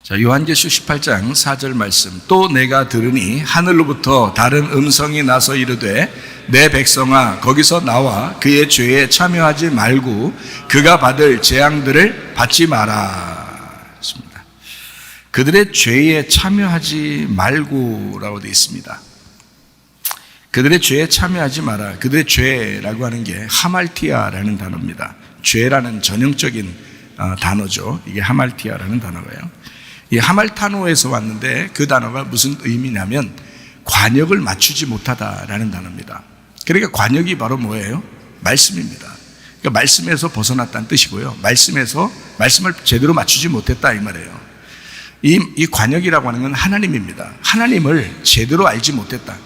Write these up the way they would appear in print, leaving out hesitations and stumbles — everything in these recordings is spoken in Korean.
자, 요한계시록 18장 4절 말씀. 또 내가 들으니 하늘로부터 다른 음성이 나서 이르되 내 백성아 거기서 나와 그의 죄에 참여하지 말고 그가 받을 재앙들을 받지 마라 했습니다. 그들의 죄에 참여하지 말고라고 되어 있습니다. 그들의 죄에 참여하지 마라. 그들의 죄라고 하는 게 하말티아라는 단어입니다. 죄라는 전형적인 단어죠. 이게 하말티아라는 단어예요. 이 하말타노에서 왔는데 그 단어가 무슨 의미냐면 관역을 맞추지 못하다라는 단어입니다. 그러니까 관역이 바로 뭐예요? 말씀입니다. 그러니까 말씀에서 벗어났다는 뜻이고요. 말씀을 제대로 맞추지 못했다 이 말이에요. 이 관역이라고 하는 건 하나님입니다. 하나님을 제대로 알지 못했다.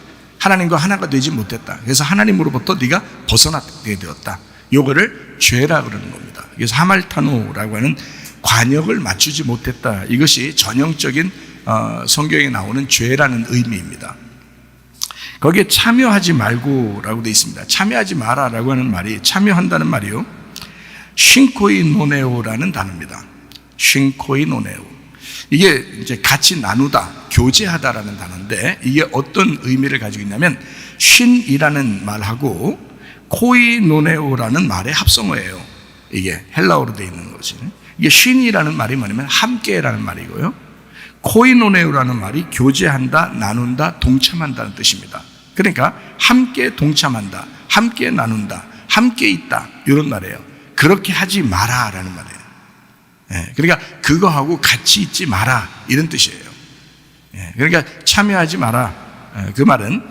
하나님과 하나가 되지 못했다. 그래서 하나님으로부터 네가 벗어나게 되었다. 요거를 죄라 그러는 겁니다. 그래서 하말타노라고 하는 관역을 맞추지 못했다. 이것이 전형적인 성경에 나오는 죄라는 의미입니다. 거기에 참여하지 말고라고 되어 있습니다. 참여하지 마라라고 하는 말이 참여한다는 말이요. 쉰코이노네오라는 단어입니다. 쉰코이노네오. 이게 이제 같이 나누다, 교제하다라는 단어인데 이게 어떤 의미를 가지고 있냐면 쉰이라는 말하고 코이노네오라는 말의 합성어예요. 이게 헬라어로 되어 있는 것이. 이게 쉰이라는 말이 뭐냐면 함께라는 말이고요. 코이노네오라는 말이 교제한다, 나눈다, 동참한다는 뜻입니다. 그러니까 함께 동참한다, 함께 나눈다, 함께 있다 이런 말이에요. 그렇게 하지 마라라는 말이에요. 그러니까 그거하고 같이 있지 마라 이런 뜻이에요. 그러니까 참여하지 마라. 그 말은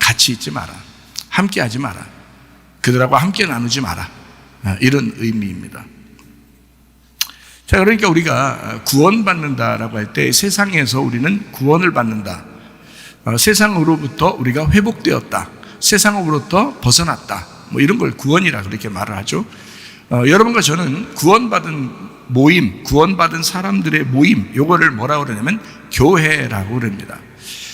같이 있지 마라, 함께 하지 마라, 그들하고 함께 나누지 마라 이런 의미입니다. 자, 그러니까 우리가 구원받는다라고 할 때 세상에서 우리는 구원을 받는다. 세상으로부터 우리가 회복되었다. 세상으로부터 벗어났다. 뭐 이런 걸 구원이라 그렇게 말을 하죠. 여러분과 저는 구원받은 모임, 구원받은 사람들의 모임, 요거를 뭐라고 그러냐면 교회라고 그럽니다.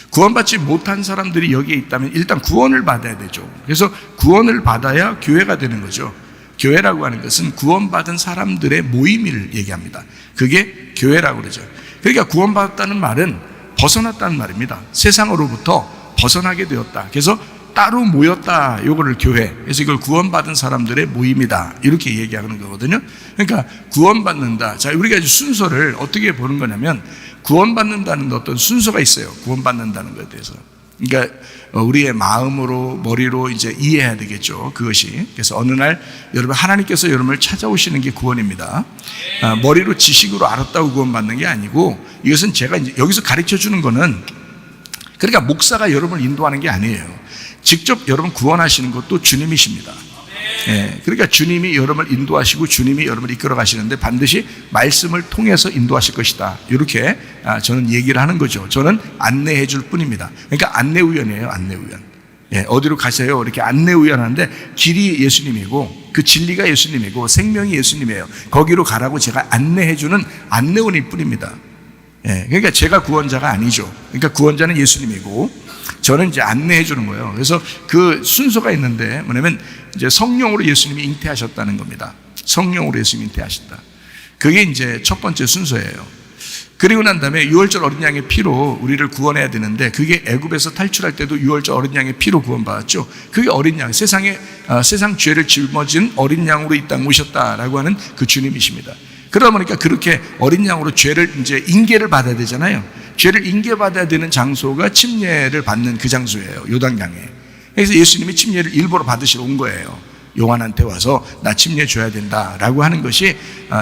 구원받지 못한 사람들이 여기에 있다면 일단 구원을 받아야 되죠. 그래서 구원을 받아야 교회가 되는 거죠. 교회라고 하는 것은 구원받은 사람들의 모임을 얘기합니다. 그게 교회라고 그러죠. 그러니까 구원받았다는 말은 벗어났다는 말입니다. 세상으로부터 벗어나게 되었다. 그래서 따로 모였다. 요거를 교회. 그래서 이걸 구원받은 사람들의 모임이다. 이렇게 얘기하는 거거든요. 그러니까 구원받는다. 자, 우리가 이제 순서를 어떻게 보는 거냐면 구원받는다는 어떤 순서가 있어요. 구원받는다는 것에 대해서. 그러니까 우리의 마음으로 머리로 이제 이해해야 되겠죠. 그것이. 그래서 어느 날 여러분 하나님께서 여러분을 찾아오시는 게 구원입니다. 머리로 지식으로 알았다고 구원받는 게 아니고 이것은 제가 이제 여기서 가르쳐 주는 거는 그러니까 목사가 여러분을 인도하는 게 아니에요. 직접 여러분 구원하시는 것도 주님이십니다. 그러니까 주님이 여러분을 인도하시고 주님이 여러분을 이끌어 가시는데 반드시 말씀을 통해서 인도하실 것이다. 이렇게 저는 얘기를 하는 거죠. 저는 안내해 줄 뿐입니다. 그러니까 안내우연이에요. 안내우연. 어디로 가세요? 이렇게 안내우연하는데 길이 예수님이고 그 진리가 예수님이고 생명이 예수님이에요. 거기로 가라고 제가 안내해 주는 안내원일 뿐입니다. 그러니까 제가 구원자가 아니죠. 그러니까 구원자는 예수님이고 저는 이제 안내해 주는 거예요. 그래서 그 순서가 있는데 뭐냐면 이제 성령으로 예수님이 잉태하셨다는 겁니다. 성령으로 예수님이 잉태하셨다. 그게 이제 첫 번째 순서예요. 그리고 난 다음에 유월절 어린 양의 피로 우리를 구원해야 되는데 그게 애굽에서 탈출할 때도 유월절 어린 양의 피로 구원받았죠. 그게 어린 양, 세상 죄를 짊어진 어린 양으로 이 땅 오셨다라고 하는 그 주님이십니다. 그러다 보니까 그렇게 어린 양으로 죄를 이제 인계를 받아야 되잖아요. 죄를 인계받아야 되는 장소가 침례를 받는 그 장소예요. 요단강에. 그래서 예수님이 침례를 일부러 받으시러 온 거예요. 요한한테 와서 나 침례 줘야 된다라고 하는 것이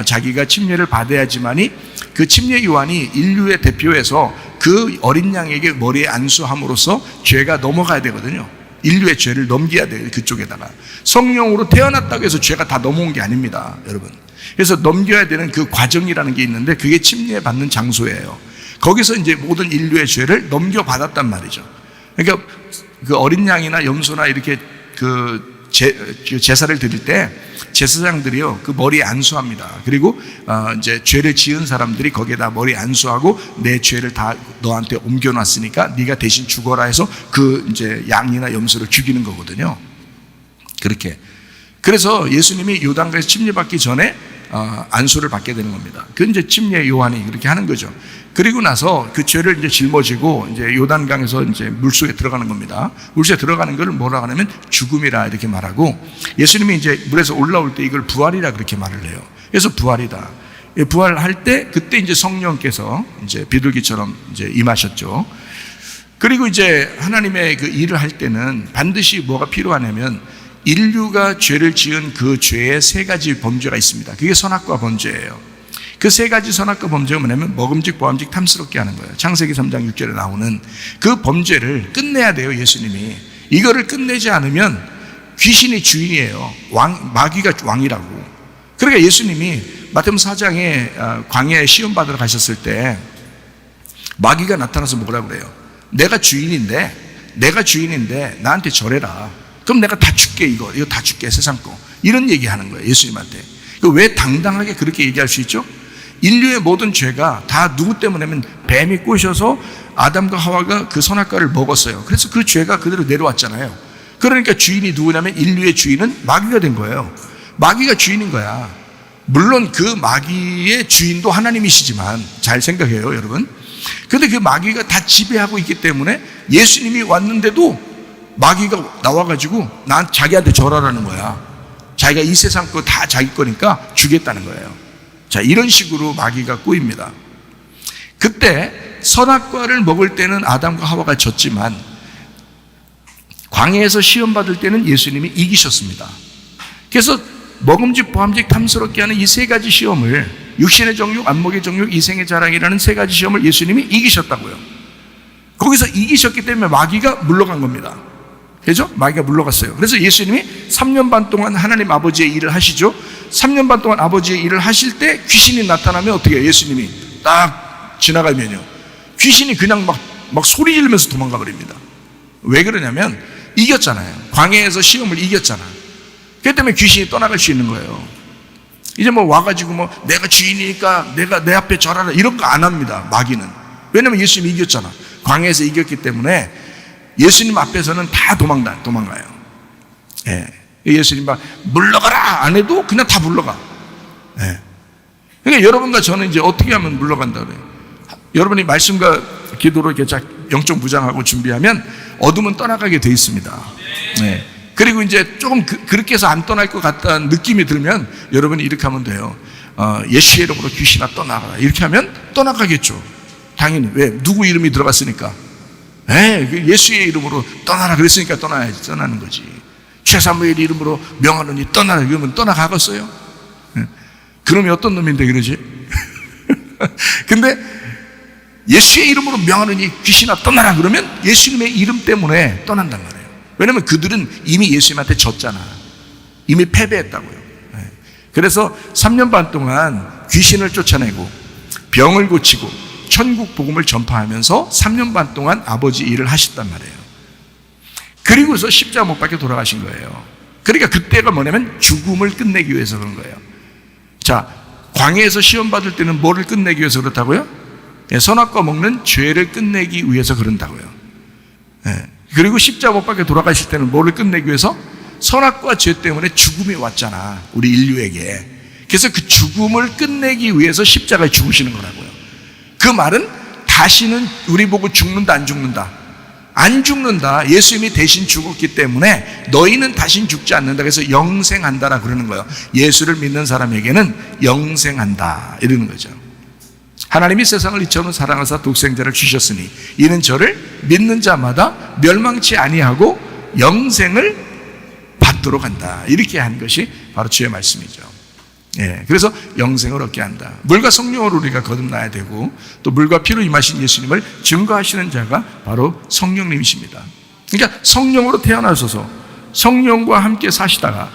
자기가 침례를 받아야지만이 그 침례 요한이 인류의 대표에서 그 어린 양에게 머리에 안수함으로써 죄가 넘어가야 되거든요. 인류의 죄를 넘겨야 돼요. 그쪽에다가 성령으로 태어났다고 해서 죄가 다 넘어온 게 아닙니다, 여러분. 그래서 넘겨야 되는 그 과정이라는 게 있는데 그게 침례 받는 장소예요. 거기서 이제 모든 인류의 죄를 넘겨받았단 말이죠. 그러니까 그 어린 양이나 염소나 이렇게 그 제사를 드릴 때 제사장들이요 그 머리에 안수합니다. 그리고 이제 죄를 지은 사람들이 거기에다 머리에 안수하고 내 죄를 다 너한테 옮겨놨으니까 네가 대신 죽어라 해서 그 이제 양이나 염소를 죽이는 거거든요. 그렇게. 그래서 예수님이 요단강에서 침례받기 전에 안수를 받게 되는 겁니다. 그 이제 침례 요한이 그렇게 하는 거죠. 그리고 나서 그 죄를 이제 짊어지고 이제 요단강에서 이제 물속에 들어가는 겁니다. 물속에 들어가는 걸 뭐라 하냐면 죽음이라 이렇게 말하고, 예수님이 이제 물에서 올라올 때 이걸 부활이라 그렇게 말을 해요. 그래서 부활이다. 부활할 때 그때 이제 성령께서 이제 비둘기처럼 이제 임하셨죠. 그리고 이제 하나님의 그 일을 할 때는 반드시 뭐가 필요하냐면, 인류가 죄를 지은 그 죄의 세 가지 범죄가 있습니다. 그게 선악과 범죄예요. 그 세 가지 선악과 범죄가 뭐냐면 먹음직, 보암직, 탐스럽게 하는 거예요. 창세기 3장 6절에 나오는 그 범죄를 끝내야 돼요, 예수님이. 이거를 끝내지 않으면 귀신이 주인이에요. 마귀가 왕이라고. 그러니까 예수님이 마태복음 4장에 광야에 시험 받으러 가셨을 때 마귀가 나타나서 뭐라고 그래요? 내가 주인인데 나한테 절해라. 그럼 내가 다 줄게, 이거 다 줄게, 세상 거. 이런 얘기 하는 거예요, 예수님한테. 왜 당당하게 그렇게 얘기할 수 있죠? 인류의 모든 죄가 다 누구 때문에면 뱀이 꼬셔서 아담과 하와가 그 선악과를 먹었어요. 그래서 그 죄가 그대로 내려왔잖아요. 그러니까 주인이 누구냐면 인류의 주인은 마귀가 된 거예요. 마귀가 주인인 거야. 물론 그 마귀의 주인도 하나님이시지만, 잘 생각해요, 여러분. 근데 그 마귀가 다 지배하고 있기 때문에 예수님이 왔는데도 마귀가 나와가지고 자기한테 절하라는 거야. 자기가 이 세상 거 다 자기 거니까 주겠다는 거예요. 자, 이런 식으로 마귀가 꼬입니다. 그때 선악과를 먹을 때는 아담과 하와가 졌지만 광야에서 시험 받을 때는 예수님이 이기셨습니다. 그래서 먹음직, 보암직, 탐스럽게 하는 이 세 가지 시험을, 육신의 정욕, 안목의 정욕, 이생의 자랑이라는 세 가지 시험을 예수님이 이기셨다고요. 거기서 이기셨기 때문에 마귀가 물러간 겁니다. 그죠? 마귀가 물러갔어요. 그래서 예수님이 3년 반 동안 하나님 아버지의 일을 하시죠. 3년 반 동안 아버지의 일을 하실 때 귀신이 나타나면 어떻게 해요? 예수님이 딱 지나가면요, 귀신이 그냥 막 소리 지르면서 도망가 버립니다. 왜 그러냐면 이겼잖아요. 광야에서 시험을 이겼잖아. 그렇기 때문에 귀신이 떠나갈 수 있는 거예요. 이제 뭐 와가지고 내가 주인이니까 내가 내 앞에 절하라 이런 거 안 합니다, 마귀는. 왜냐면 예수님이 이겼잖아. 광야에서 이겼기 때문에 예수님 앞에서는 다 도망가요. 예. 예수님 막 물러가라 안 해도 그냥 다 물러가. 예. 그러니까 여러분과 저는 이제 어떻게 하면 물러간다 그래요? 여러분이 말씀과 기도로 이렇게 영적 무장하고 준비하면 어둠은 떠나가게 돼 있습니다. 예. 그리고 이제 조금 그렇게 해서 안 떠날 것 같다는 느낌이 들면 여러분이 이렇게 하면 돼요. 예수의 이름으로 귀신아 떠나가라. 이렇게 하면 떠나가겠죠. 당연히. 왜? 누구 이름이 들어갔으니까. 예수의 이름으로 떠나라 그랬으니까 떠나는 거지. 최사무엘 이름으로 명하노니 떠나라 그러면 떠나가겠어요? 그놈이 어떤 놈인데 그러지? 근데 예수의 이름으로 명하노니 귀신아 떠나라 그러면 예수님의 이름 때문에 떠난단 말이에요. 왜냐면 그들은 이미 예수님한테 졌잖아. 이미 패배했다고요. 그래서 3년 반 동안 귀신을 쫓아내고 병을 고치고 천국 복음을 전파하면서 3년 반 동안 아버지 일을 하셨단 말이에요. 그리고서 십자가 못 박혀 돌아가신 거예요. 그러니까 그때가 뭐냐면 죽음을 끝내기 위해서 그런 거예요. 자, 광야에서 시험 받을 때는 뭐를 끝내기 위해서 그렇다고요? 선악과 먹는 죄를 끝내기 위해서 그런다고요. 그리고 십자가 못 박혀 돌아가실 때는 뭐를 끝내기 위해서? 선악과 죄 때문에 죽음이 왔잖아, 우리 인류에게. 그래서 그 죽음을 끝내기 위해서 십자가에 죽으시는 거라고요. 그 말은 다시는 우리 보고 죽는다 안 죽는다? 안 죽는다. 예수님이 대신 죽었기 때문에 너희는 다신 죽지 않는다. 그래서 영생한다라 그러는 거예요. 예수를 믿는 사람에게는 영생한다 이러는 거죠. 하나님이 세상을 이처럼 사랑하사 독생자를 주셨으니 이는 저를 믿는 자마다 멸망치 아니하고 영생을 받도록 한다. 이렇게 한 것이 바로 주의 말씀이죠. 그래서 영생을 얻게 한다. 물과 성령으로 우리가 거듭나야 되고, 또 물과 피로 임하신 예수님을 증거하시는 자가 바로 성령님이십니다. 그러니까 성령으로 태어나셔서 성령과 함께 사시다가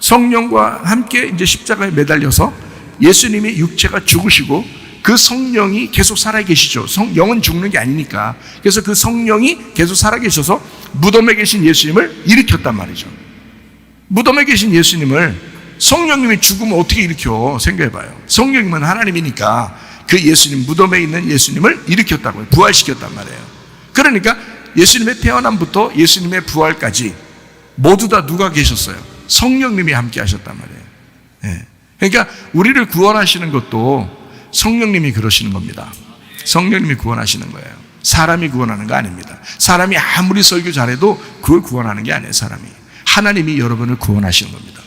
성령과 함께 이제 십자가에 매달려서 예수님이 육체가 죽으시고 그 성령이 계속 살아계시죠. 영은 죽는 게 아니니까. 그래서 그 성령이 계속 살아계셔서 무덤에 계신 예수님을 일으켰단 말이죠. 무덤에 계신 예수님을 성령님이 죽으면 어떻게 일으켜? 생각해봐요. 성령님은 하나님이니까 그 예수님, 무덤에 있는 예수님을 일으켰다고요. 부활시켰단 말이에요. 그러니까 예수님의 태어남부터 예수님의 부활까지 모두 다 누가 계셨어요? 성령님이 함께 하셨단 말이에요. 그러니까 우리를 구원하시는 것도 성령님이 그러시는 겁니다. 성령님이 구원하시는 거예요. 사람이 구원하는 거 아닙니다. 사람이 아무리 설교 잘해도 그걸 구원하는 게 아니에요. 사람이. 하나님이 여러분을 구원하시는 겁니다.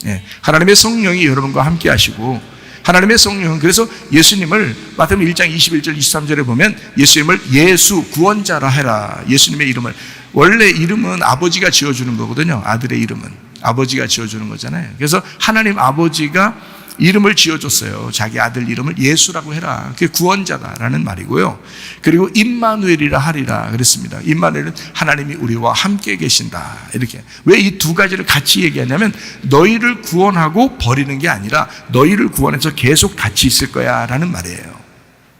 예, 하나님의 성령이 여러분과 함께 하시고, 하나님의 성령은 그래서 예수님을 마태복음 1장 21절 23절에 보면 예수님을 예수 구원자라 해라. 예수님의 이름을, 원래 이름은 아버지가 지어주는 거거든요. 아들의 이름은 아버지가 지어주는 거잖아요. 그래서 하나님 아버지가 이름을 지어줬어요. 자기 아들 이름을 예수라고 해라. 그게 구원자다라는 말이고요. 그리고 임마누엘이라 하리라 그랬습니다. 임마누엘은 하나님이 우리와 함께 계신다. 이렇게. 왜 이 두 가지를 같이 얘기하냐면 너희를 구원하고 버리는 게 아니라 너희를 구원해서 계속 같이 있을 거야 라는 말이에요.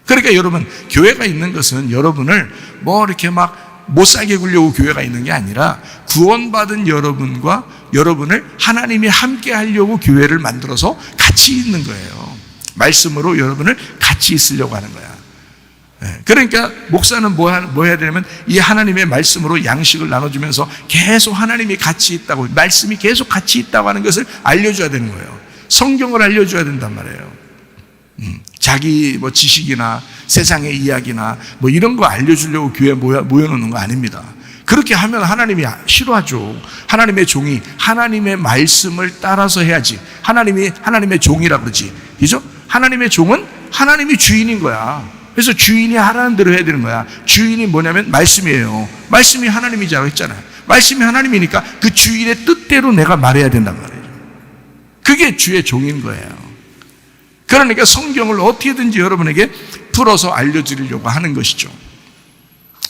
그러니까 여러분, 교회가 있는 것은 여러분을 뭐 이렇게 막 못 살게 굴려고 교회가 있는 게 아니라 구원받은 여러분과 여러분을 하나님이 함께 하려고 교회를 만들어서 같이 있는 거예요. 말씀으로 여러분을 같이 있으려고 하는 거야. 그러니까 목사는 뭐 해야 되냐면 이 하나님의 말씀으로 양식을 나눠주면서 계속 하나님이 같이 있다고, 말씀이 계속 같이 있다고 하는 것을 알려줘야 되는 거예요. 성경을 알려줘야 된단 말이에요. 자기 뭐 지식이나 세상의 이야기나 뭐 이런 거 알려주려고 교회에 모여놓는 거 아닙니다. 그렇게 하면 하나님이 싫어하죠. 하나님의 종이 하나님의 말씀을 따라서 해야지. 하나님이 하나님의 종이라 그러지. 그죠? 하나님의 종은 하나님이 주인인 거야. 그래서 주인이 하라는 대로 해야 되는 거야. 주인이 뭐냐면 말씀이에요. 말씀이 하나님이라고 했잖아요. 말씀이 하나님이니까 그 주인의 뜻대로 내가 말해야 된단 말이에요. 그게 주의 종인 거예요. 그러니까 성경을 어떻게든지 여러분에게 풀어서 알려드리려고 하는 것이죠.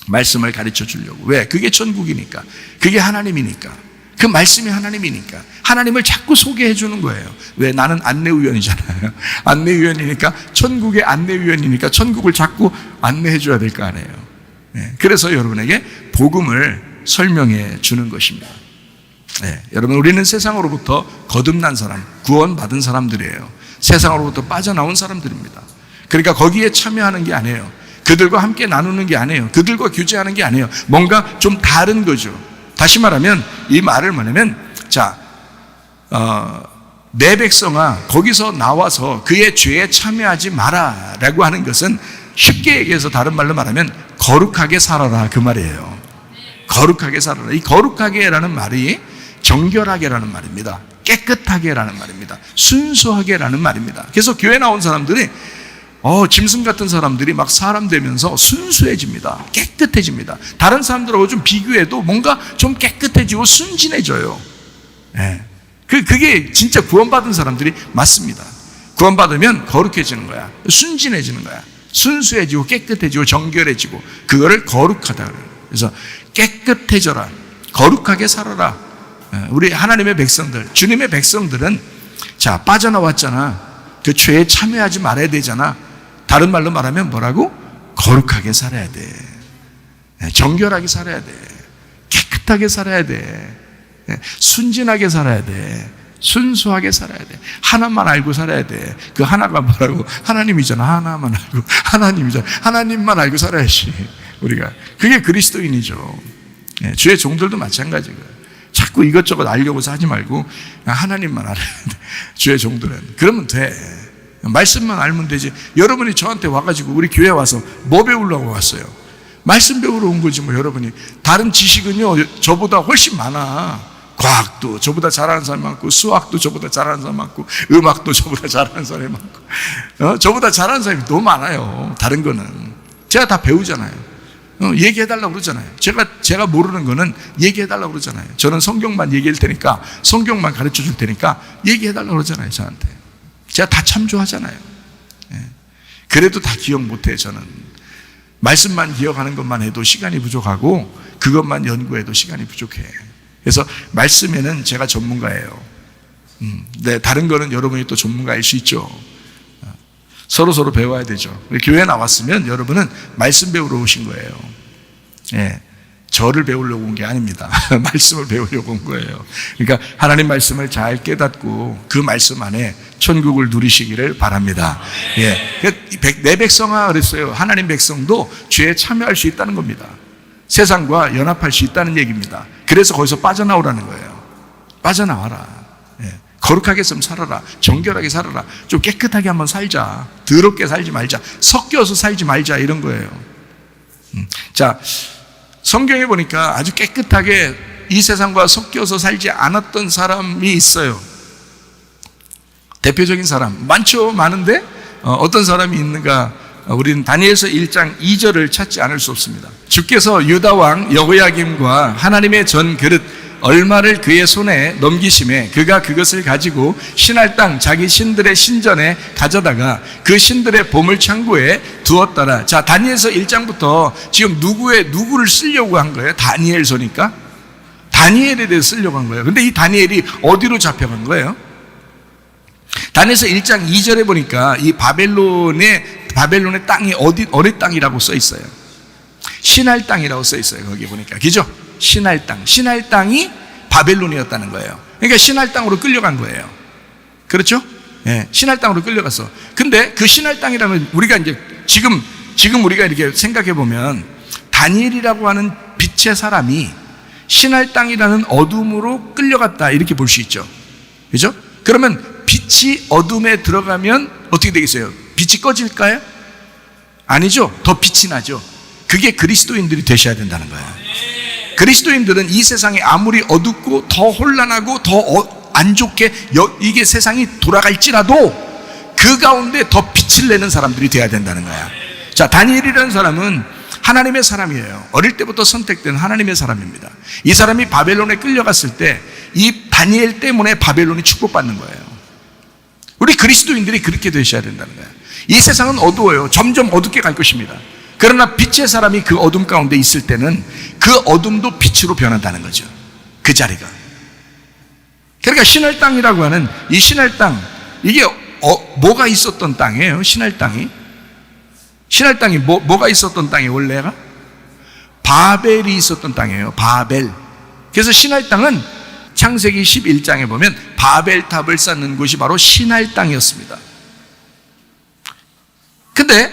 말씀을 가르쳐 주려고. 왜? 그게 천국이니까. 그게 하나님이니까. 그 말씀이 하나님이니까. 하나님을 자꾸 소개해 주는 거예요. 왜? 나는 안내위원이잖아요. 안내위원이니까, 천국의 안내위원이니까 천국을 자꾸 안내해 줘야 될 거 아니에요. 그래서 여러분에게 복음을 설명해 주는 것입니다. 여러분, 우리는 세상으로부터 거듭난 사람, 구원받은 사람들이에요. 세상으로부터 빠져나온 사람들입니다. 그러니까 거기에 참여하는 게 아니에요. 그들과 함께 나누는 게 아니에요. 그들과 교제하는 게 아니에요. 뭔가 좀 다른 거죠. 다시 말하면 이 말을 뭐냐면, 자, 내 백성아 거기서 나와서 그의 죄에 참여하지 마라 라고 하는 것은 쉽게 얘기해서 다른 말로 말하면 거룩하게 살아라 그 말이에요. 거룩하게 살아라. 이 거룩하게라는 말이 정결하게라는 말입니다. 깨끗하게라는 말입니다. 순수하게라는 말입니다. 그래서 교회 나온 사람들이 짐승 같은 사람들이 막 사람 되면서 순수해집니다. 깨끗해집니다. 다른 사람들하고 좀 비교해도 뭔가 좀 깨끗해지고 순진해져요. 그게 진짜 구원받은 사람들이 맞습니다. 구원받으면 거룩해지는 거야. 순진해지는 거야. 순수해지고 깨끗해지고 정결해지고, 그거를 거룩하다 그래요. 그래서 깨끗해져라. 거룩하게 살아라. 우리 하나님의 백성들, 주님의 백성들은 자, 빠져나왔잖아. 그 죄에 참여하지 말아야 되잖아. 다른 말로 말하면 뭐라고? 거룩하게 살아야 돼. 정결하게 살아야 돼. 깨끗하게 살아야 돼. 순진하게 살아야 돼. 순수하게 살아야 돼. 하나만 알고 살아야 돼. 그 하나가 뭐라고? 하나님이잖아. 하나만 알고. 하나님이잖아. 하나님만 알고 살아야지. 우리가. 그게 그리스도인이죠. 주의 종들도 마찬가지고요. 자꾸 이것저것 알려고 하지 말고 하나님만 알아야 돼. 주의 종들은. 그러면 돼. 말씀만 알면 되지. 여러분이 저한테 와가지고 우리 교회 와서 뭐 배우려고 왔어요? 말씀 배우러 온 거지 뭐. 여러분이 다른 지식은요 저보다 훨씬 많아. 과학도 저보다 잘하는 사람이 많고, 수학도 저보다 잘하는 사람이 많고, 음악도 저보다 잘하는 사람이 많고, 저보다 잘하는 사람이 너무 많아요. 다른 거는 제가 다 배우잖아요. 얘기해달라고 그러잖아요. 제가 모르는 거는 얘기해달라고 그러잖아요. 저는 성경만 얘기할 테니까, 성경만 가르쳐 줄 테니까 얘기해달라고 그러잖아요. 저한테. 제가 다 참조하잖아요. 그래도 다 기억 못해. 저는 말씀만 기억하는 것만 해도 시간이 부족하고, 그것만 연구해도 시간이 부족해. 그래서 말씀에는 제가 전문가예요. 네, 다른 거는 여러분이 또 전문가일 수 있죠. 서로 배워야 되죠. 교회에 나왔으면 여러분은 말씀 배우러 오신 거예요. 저를 배우려고 온 게 아닙니다. 말씀을 배우려고 온 거예요. 그러니까 하나님 말씀을 잘 깨닫고 그 말씀 안에 천국을 누리시기를 바랍니다. 내 백성아 그랬어요. 하나님 백성도 죄에 참여할 수 있다는 겁니다. 세상과 연합할 수 있다는 얘기입니다. 그래서 거기서 빠져나오라는 거예요. 빠져나와라. 거룩하게 좀 살아라. 정결하게 살아라. 좀 깨끗하게 한번 살자. 더럽게 살지 말자. 섞여서 살지 말자. 이런 거예요. 자, 성경에 보니까 아주 깨끗하게 이 세상과 섞여서 살지 않았던 사람이 있어요. 대표적인 사람 많죠. 많은데 어떤 사람이 있는가? 우리는 다니엘서 1장 2절을 찾지 않을 수 없습니다. 주께서 유다 왕 여호야김과 하나님의 전 그릇 얼마를 그의 손에 넘기심에 그가 그것을 가지고 신할 땅 자기 신들의 신전에 가져다가 그 신들의 보물 창고에 두었더라. 자, 다니엘서 1장부터 지금 누구를 쓰려고 한 거예요? 다니엘서니까 다니엘에 대해 쓰려고 한 거예요. 근데 이 다니엘이 어디로 잡혀간 거예요? 다니엘서 1장 2절에 보니까 이 바벨론의 땅이 어느 땅이라고 써 있어요? 신할 땅이라고 써 있어요. 거기 보니까. 그죠? 신할 땅이 바벨론이었다는 거예요. 그러니까 신할 땅으로 끌려간 거예요. 그렇죠? 예, 신할 땅으로 끌려갔어. 근데 그 신할 땅이라면 우리가 이제 지금 우리가 이렇게 생각해 보면 다니엘이라고 하는 빛의 사람이 신할 땅이라는 어둠으로 끌려갔다 이렇게 볼 수 있죠. 그죠? 그러면 빛이 어둠에 들어가면 어떻게 되겠어요? 빛이 꺼질까요? 아니죠. 더 빛이 나죠. 그게 그리스도인들이 되셔야 된다는 거예요. 그리스도인들은 이 세상이 아무리 어둡고 더 혼란하고 더 안 좋게 이게 세상이 돌아갈지라도 그 가운데 더 빛을 내는 사람들이 되어야 된다는 거야. 자, 다니엘이라는 사람은 하나님의 사람이에요. 어릴 때부터 선택된 하나님의 사람입니다. 이 사람이 바벨론에 끌려갔을 때 이 다니엘 때문에 바벨론이 축복받는 거예요. 우리 그리스도인들이 그렇게 되셔야 된다는 거예요. 이 세상은 어두워요. 점점 어둡게 갈 것입니다. 그러나 빛의 사람이 그 어둠 가운데 있을 때는 그 어둠도 빛으로 변한다는 거죠. 그 자리가. 그러니까 신할 땅이라고 하는 이 신할 땅, 이게 뭐가 있었던 땅이에요? 신할 땅이 뭐가 있었던 땅이 원래가? 바벨이 있었던 땅이에요. 바벨. 그래서 신할 땅은 창세기 11장에 보면 바벨탑을 쌓는 곳이 바로 신할 땅이었습니다. 근데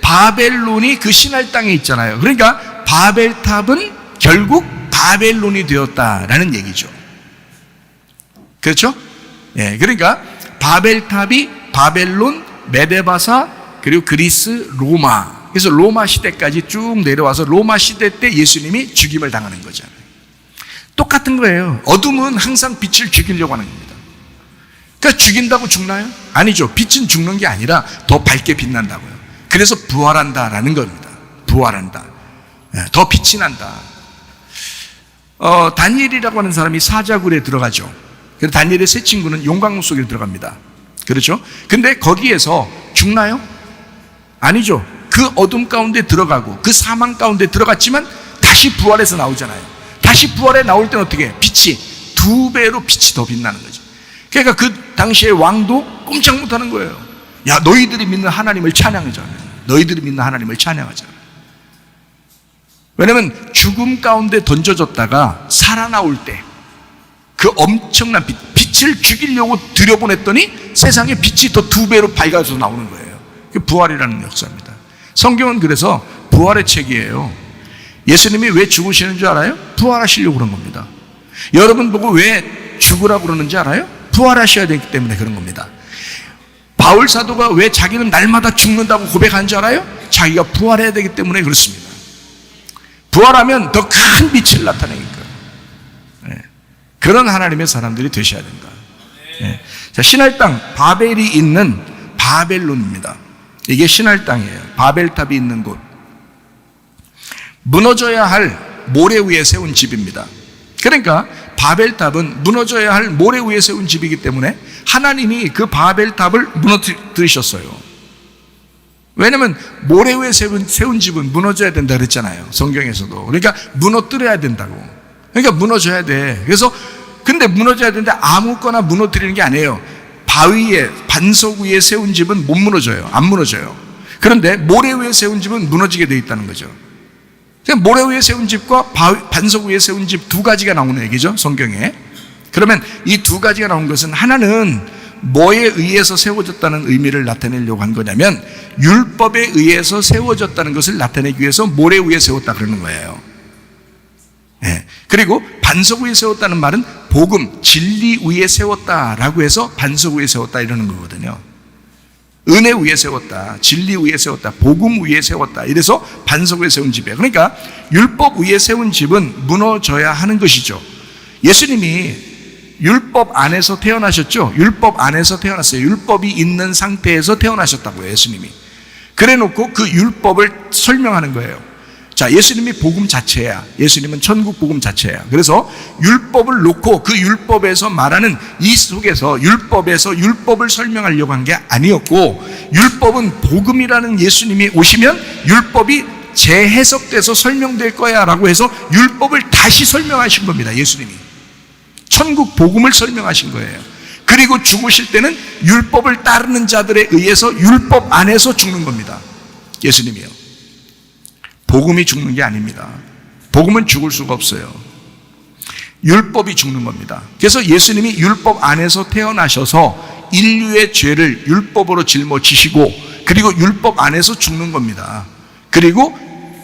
바벨론이 그 신할 땅에 있잖아요. 그러니까 바벨탑은 결국 바벨론이 되었다라는 얘기죠. 그렇죠? 예, 그러니까 바벨탑이 바벨론, 메데바사, 그리고 그리스, 로마. 그래서 로마 시대까지 쭉 내려와서 로마 시대 때 예수님이 죽임을 당하는 거잖아요. 똑같은 거예요. 어둠은 항상 빛을 죽이려고 하는 겁니다. 그러니까 죽인다고 죽나요? 아니죠. 빛은 죽는 게 아니라 더 밝게 빛난다고요. 그래서 부활한다라는 겁니다. 부활한다. 더 빛이 난다. 다니엘이라고 하는 사람이 사자굴에 들어가죠. 그래서 다니엘의 세 친구는 용광로 속에 들어갑니다. 그렇죠? 근데 거기에서 죽나요? 아니죠. 그 어둠 가운데 들어가고 그 사망 가운데 들어갔지만 다시 부활해서 나오잖아요. 다시 부활해 나올 때는 어떻게? 빛이 2배로 빛이 더 빛나는 거죠. 그러니까 그 당시에 왕도 꼼짝 못하는 거예요. 야, 너희들이 믿는 하나님을 찬양하잖아요. 너희들이 믿는 하나님을 찬양하잖아요. 왜냐하면 죽음 가운데 던져졌다가 살아나올 때 그 엄청난 빛을 죽이려고 들여보냈더니 세상에 빛이 더 2배로 밝아서 나오는 거예요. 그게 부활이라는 역사입니다. 성경은 그래서 부활의 책이에요. 예수님이 왜 죽으시는 줄 알아요? 부활하시려고 그런 겁니다. 여러분 보고 왜 죽으라고 그러는지 알아요? 부활하셔야 되기 때문에 그런 겁니다. 바울 사도가 왜 자기는 날마다 죽는다고 고백하는 줄 알아요? 자기가 부활해야 되기 때문에 그렇습니다. 부활하면 더 큰 빛을 나타내니까. 그런 하나님의 사람들이 되셔야 된다. 자, 신할 땅 바벨이 있는 바벨론입니다. 이게 신할 땅이에요. 바벨탑이 있는 곳. 무너져야 할 모래 위에 세운 집입니다. 그러니까 바벨탑은 무너져야 할 모래 위에 세운 집이기 때문에 하나님이 그 바벨탑을 무너뜨리셨어요. 왜냐하면 모래 위에 세운 집은 무너져야 된다 그랬잖아요. 성경에서도. 그러니까 무너뜨려야 된다고. 그러니까 무너져야 돼. 그래서 근데 무너져야 되는데 아무거나 무너뜨리는 게 아니에요. 바위에 반석 위에 세운 집은 못 무너져요. 안 무너져요. 그런데 모래 위에 세운 집은 무너지게 되어 있다는 거죠. 모래 위에 세운 집과 반석 위에 세운 집 2가지가 나오는 얘기죠. 성경에. 그러면 이 2가지가 나온 것은 하나는 뭐에 의해서 세워졌다는 의미를 나타내려고 한 거냐면 율법에 의해서 세워졌다는 것을 나타내기 위해서 모래 위에 세웠다 그러는 거예요. 그리고 반석 위에 세웠다는 말은 복음, 진리 위에 세웠다라고 해서 반석 위에 세웠다 이러는 거거든요. 은혜 위에 세웠다, 진리 위에 세웠다, 복음 위에 세웠다, 이래서 반석 위에 세운 집이에요. 그러니까 율법 위에 세운 집은 무너져야 하는 것이죠. 예수님이 율법 안에서 태어나셨죠. 율법 안에서 태어났어요. 율법이 있는 상태에서 태어나셨다고요, 예수님이. 그래 놓고 그 율법을 설명하는 거예요. 자, 예수님이 복음 자체야. 예수님은 천국 복음 자체야. 그래서 율법을 놓고 그 율법에서 말하는 이 속에서 율법을 설명하려고 한 게 아니었고, 율법은 복음이라는 예수님이 오시면 율법이 재해석돼서 설명될 거야 라고 해서 율법을 다시 설명하신 겁니다. 예수님이 천국 복음을 설명하신 거예요. 그리고 죽으실 때는 율법을 따르는 자들에 의해서 율법 안에서 죽는 겁니다. 예수님이요. 복음이 죽는 게 아닙니다. 복음은 죽을 수가 없어요. 율법이 죽는 겁니다. 그래서 예수님이 율법 안에서 태어나셔서 인류의 죄를 율법으로 짊어지시고, 그리고 율법 안에서 죽는 겁니다. 그리고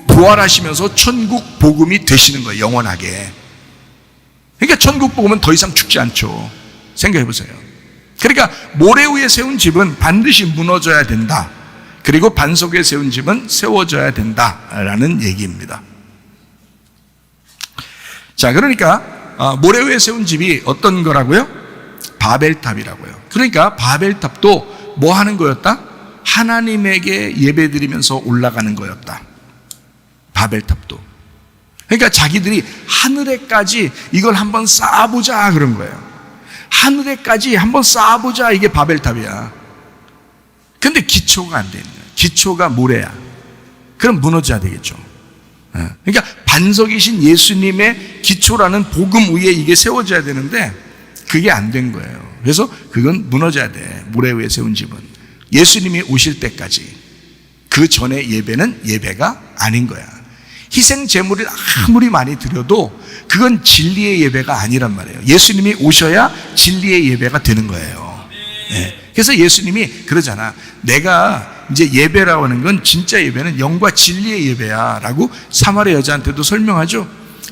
부활하시면서 천국 복음이 되시는 거예요, 영원하게. 그러니까 천국 복음은 더 이상 죽지 않죠. 생각해 보세요. 그러니까 모래 위에 세운 집은 반드시 무너져야 된다. 그리고 반석 위에 세운 집은 세워져야 된다라는 얘기입니다. 자, 그러니까 모래 위에 세운 집이 어떤 거라고요? 바벨탑이라고요. 그러니까 바벨탑도 뭐 하는 거였다? 하나님에게 예배드리면서 올라가는 거였다. 바벨탑도. 그러니까 자기들이 하늘에까지 이걸 한번 쌓아보자 그런 거예요. 하늘에까지 한번 쌓아보자, 이게 바벨탑이야. 근데 기초가 안 돼 있는 거예요. 기초가 모래야. 그럼 무너져야 되겠죠. 그러니까 반석이신 예수님의 기초라는 복음 위에 이게 세워져야 되는데 그게 안 된 거예요. 그래서 그건 무너져야 돼. 모래 위에 세운 집은 예수님이 오실 때까지. 그 전에 예배는 예배가 아닌 거야. 희생 제물을 아무리 많이 드려도 그건 진리의 예배가 아니란 말이에요. 예수님이 오셔야 진리의 예배가 되는 거예요. 그래서 예수님이 그러잖아. 내가 이제 예배라고 하는 건, 진짜 예배는 영과 진리의 예배야 라고 사마리아 여자한테도 설명하죠.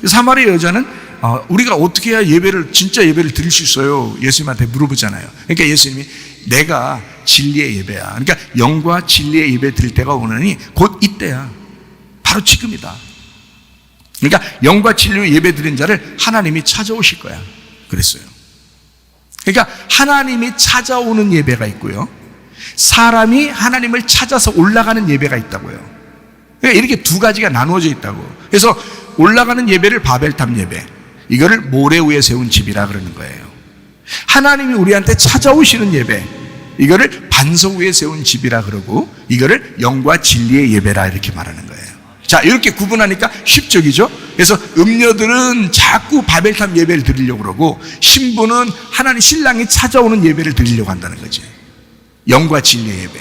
사마리아 여자는 우리가 어떻게 해야 진짜 예배를 드릴 수 있어요? 예수님한테 물어보잖아요. 그러니까 예수님이 내가 진리의 예배야. 그러니까 영과 진리의 예배 드릴 때가 오느니 곧 이때야. 바로 지금이다. 그러니까 영과 진리의 예배 드린 자를 하나님이 찾아오실 거야. 그랬어요. 그러니까 하나님이 찾아오는 예배가 있고요, 사람이 하나님을 찾아서 올라가는 예배가 있다고요. 그러니까 이렇게 두 가지가 나누어져 있다고. 그래서 올라가는 예배를 바벨탑 예배, 이거를 모래 위에 세운 집이라 그러는 거예요. 하나님이 우리한테 찾아오시는 예배, 이거를 반석 위에 세운 집이라 그러고, 이거를 영과 진리의 예배라 이렇게 말하는 거예요. 자, 이렇게 구분하니까 쉽적이죠? 그래서 음녀들은 자꾸 바벨탑 예배를 드리려고 그러고, 신부는 하나님 신랑이 찾아오는 예배를 드리려고 한다는 거지. 영과 진리의 예배.